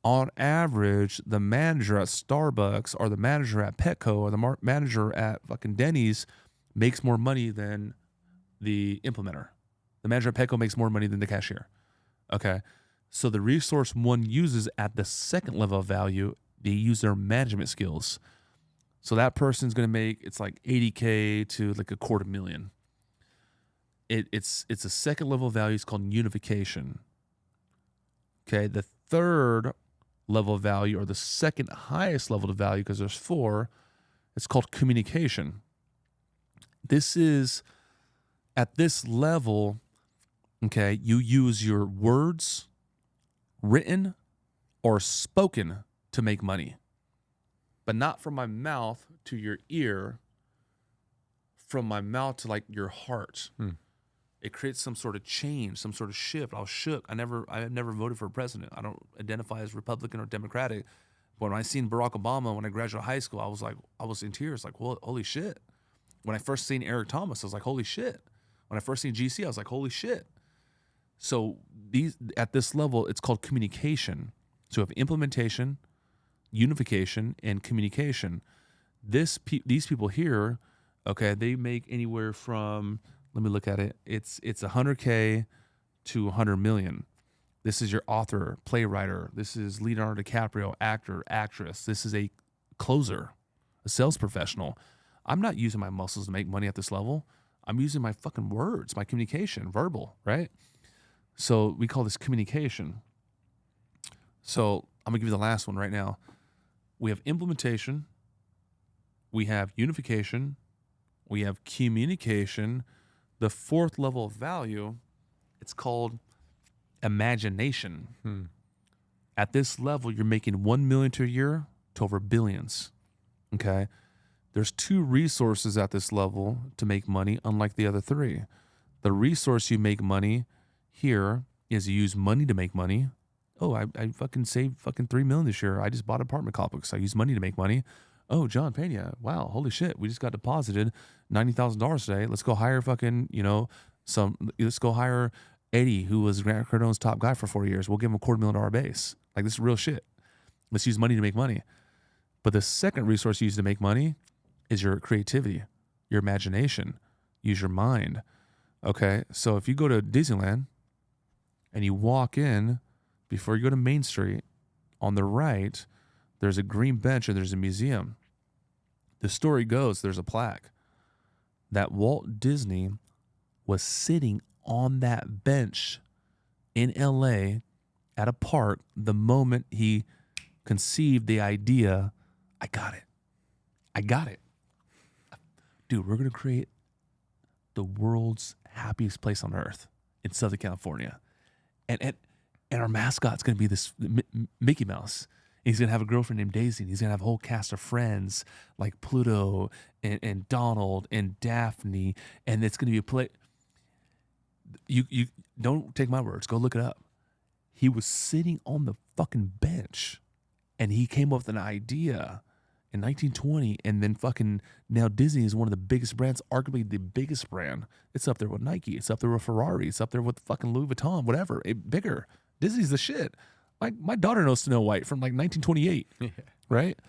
On average, the manager at Starbucks or the manager at Petco or the manager at fucking Denny's makes more money than the implementer. The manager at Petco makes more money than the cashier. Okay. So the resource one uses at the second level of value, they use their management skills. So that person's going to make, it's like 80K to like $250,000. It's a second level of value. It's called unification. Okay. The third level of value, or the second highest level of value, because there's 4, it's called communication. This is, at this level, okay, you use your words, written or spoken, to make money. But not from my mouth to your ear, from my mouth to like your heart. It creates some sort of change, some sort of shift. I was shook. I never voted for a president. I don't identify as Republican or Democratic. But when I seen Barack Obama when I graduated high school, I was in tears, like, well, holy shit. When I first seen Eric Thomas, I was like, holy shit. When I first seen GC, I was like, holy shit. So at this level, it's called communication. So we have implementation, unification, and communication. These people here, okay, they make anywhere from, let me look at it. It's 100K to 100 million. This is your author, playwright. This is Leonardo DiCaprio, actor, actress. This is a closer, a sales professional. I'm not using my muscles to make money at this level. I'm using my fucking words, my communication, verbal, right? So we call this communication. So I'm gonna give you the last one right now. We have implementation, we have unification, we have communication. The fourth level of value, it's called imagination. At this level, you're making 1 million to a year to over billions. Okay. There's 2 resources at this level to make money, unlike the other 3. The resource you make money here is you use money to make money. Oh, I fucking saved fucking $3 million this year. I just bought an apartment complex. I use money to make money. Oh, John Pena, wow, holy shit. We just got deposited $90,000 today. Let's go hire fucking, let's go hire Eddie, who was Grant Cardone's top guy for 4 years. We'll give him a $250,000 base. Like, this is real shit. Let's use money to make money. But the second resource you use to make money is your creativity, your imagination, use your mind. Okay. So if you go to Disneyland and you walk in, before you go to Main Street, on the right, there's a green bench and there's a museum. The story goes, there's a plaque that Walt Disney was sitting on that bench in LA at a park the moment he conceived the idea, I got it. Dude, we're going to create the world's happiest place on earth in Southern California. And our mascot's going to be this Mickey Mouse. He's going to have a girlfriend named Daisy, and he's going to have a whole cast of friends like Pluto and Donald and Daphne, and it's going to be a play. You don't take my words. Go look it up. He was sitting on the fucking bench, and he came up with an idea in 1920, and then fucking now Disney is one of the biggest brands, arguably the biggest brand. It's up there with Nike. It's up there with Ferrari. It's up there with fucking Louis Vuitton, whatever. Bigger. Disney's the shit. My daughter knows Snow White from like 1928, right?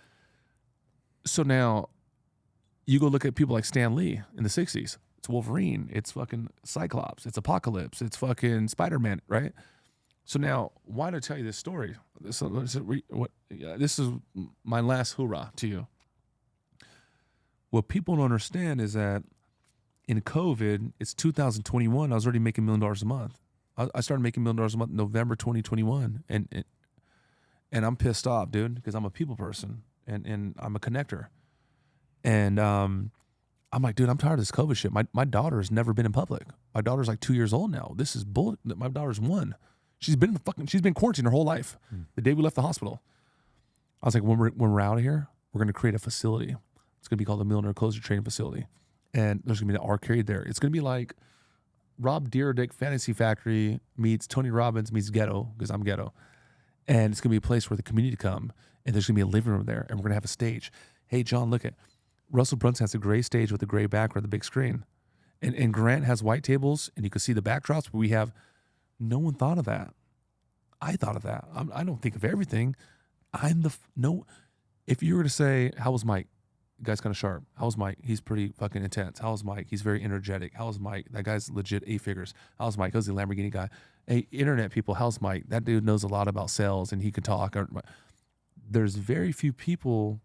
So now you go look at people like Stan Lee in the 60s. It's Wolverine. It's fucking Cyclops. It's Apocalypse. It's fucking Spider-Man, right? So now, why did I tell you this story? This is my last hoorah to you. What people don't understand is that in COVID, it's 2021. I was already making $1 million a month. I started making $1 million a month in November 2021, and I'm pissed off, dude, because I'm a people person and I'm a connector, and I'm like, dude, I'm tired of this COVID shit. My daughter's never been in public. My daughter's like 2 years old now. This is bull. My daughter's 1. She's been quarantined her whole life. The day we left the hospital, I was like, when we're out of here, we're gonna create a facility. It's gonna be called the Millionaire Closer Training Facility, and there's gonna be an arcade there. It's gonna be like Rob Dyrdek Fantasy Factory meets Tony Robbins meets Ghetto, because I'm Ghetto, and it's gonna be a place where the community come, and there's gonna be a living room there, and we're gonna have a stage. Hey, John, look at Russell Brunson has a gray stage with a gray background, the big screen, and Grant has white tables, and you can see the backdrops. But we have no one thought of that. I thought of that. I don't think of everything. If you were to say, how was Mike? The guy's kind of sharp. How was Mike? He's pretty fucking intense. How was Mike? He's very energetic. How was Mike? That guy's legit 8 figures. How's Mike? How's the Lamborghini guy? Hey, internet people, how's Mike? That dude knows a lot about sales and he can talk. There's very few people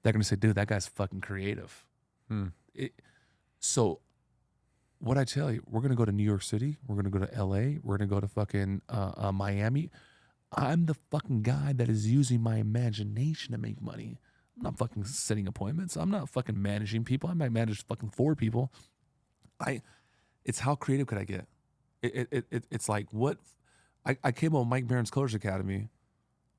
that are going to say, dude, that guy's fucking creative. So what I tell you, we're going to go to New York City. We're going to go to LA. We're going to go to fucking Miami. I'm the fucking guy that is using my imagination to make money. I'm not fucking setting appointments. I'm not fucking managing people. I might manage fucking 4 people. It's how creative could I get? It's like what I came up with Mike Barron's Coach Academy,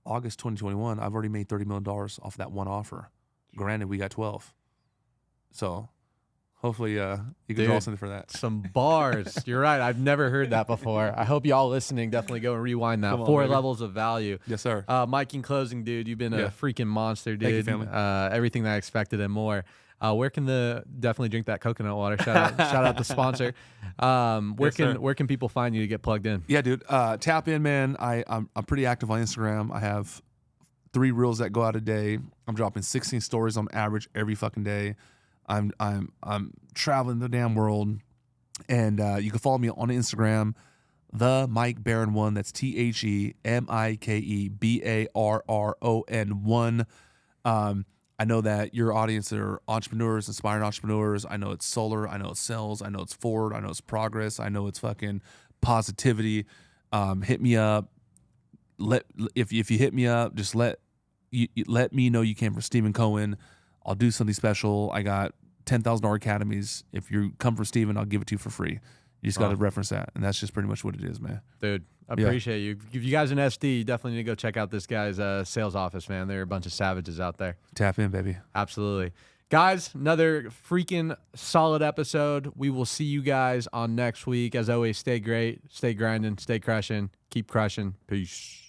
August 2021. I've already made $30 million off that one offer. Granted, we got 12. So hopefully you can draw something for that. Some bars. You're right. I've never heard that before. I hope y'all listening definitely go and rewind that. 4 levels of value. Yes, sir. Mike, in closing, dude, you've been a freaking monster, dude. Thank you, family. Everything that I expected and more. Where can definitely drink that coconut water? Shout out the sponsor. Where can people find you to get plugged in? Yeah, dude. Tap in, man. I'm pretty active on Instagram. I have 3 reels that go out a day. I'm dropping 16 stories on average every fucking day. I'm traveling the damn world, and you can follow me on Instagram, the Mike Barron 1. That's TheMikeBarron 1. I know that your audience are entrepreneurs, inspiring entrepreneurs. I know it's solar. I know it's sales. I know it's forward. I know it's progress. I know it's fucking positivity. Hit me up. If you hit me up, just let me know you came from Steven Cohen. I'll do something special. I got $10,000 academies. If you come from Steven, I'll give it to you for free. You just got to reference that, and that's just pretty much what it is, man. Dude, I appreciate you. If you guys an SD, you definitely need to go check out this guy's sales office, man. They're a bunch of savages out there. Tap in, baby. Absolutely. Guys, another freaking solid episode. We will see you guys on next week. As always, stay great, stay grinding, stay crushing, keep crushing. Peace.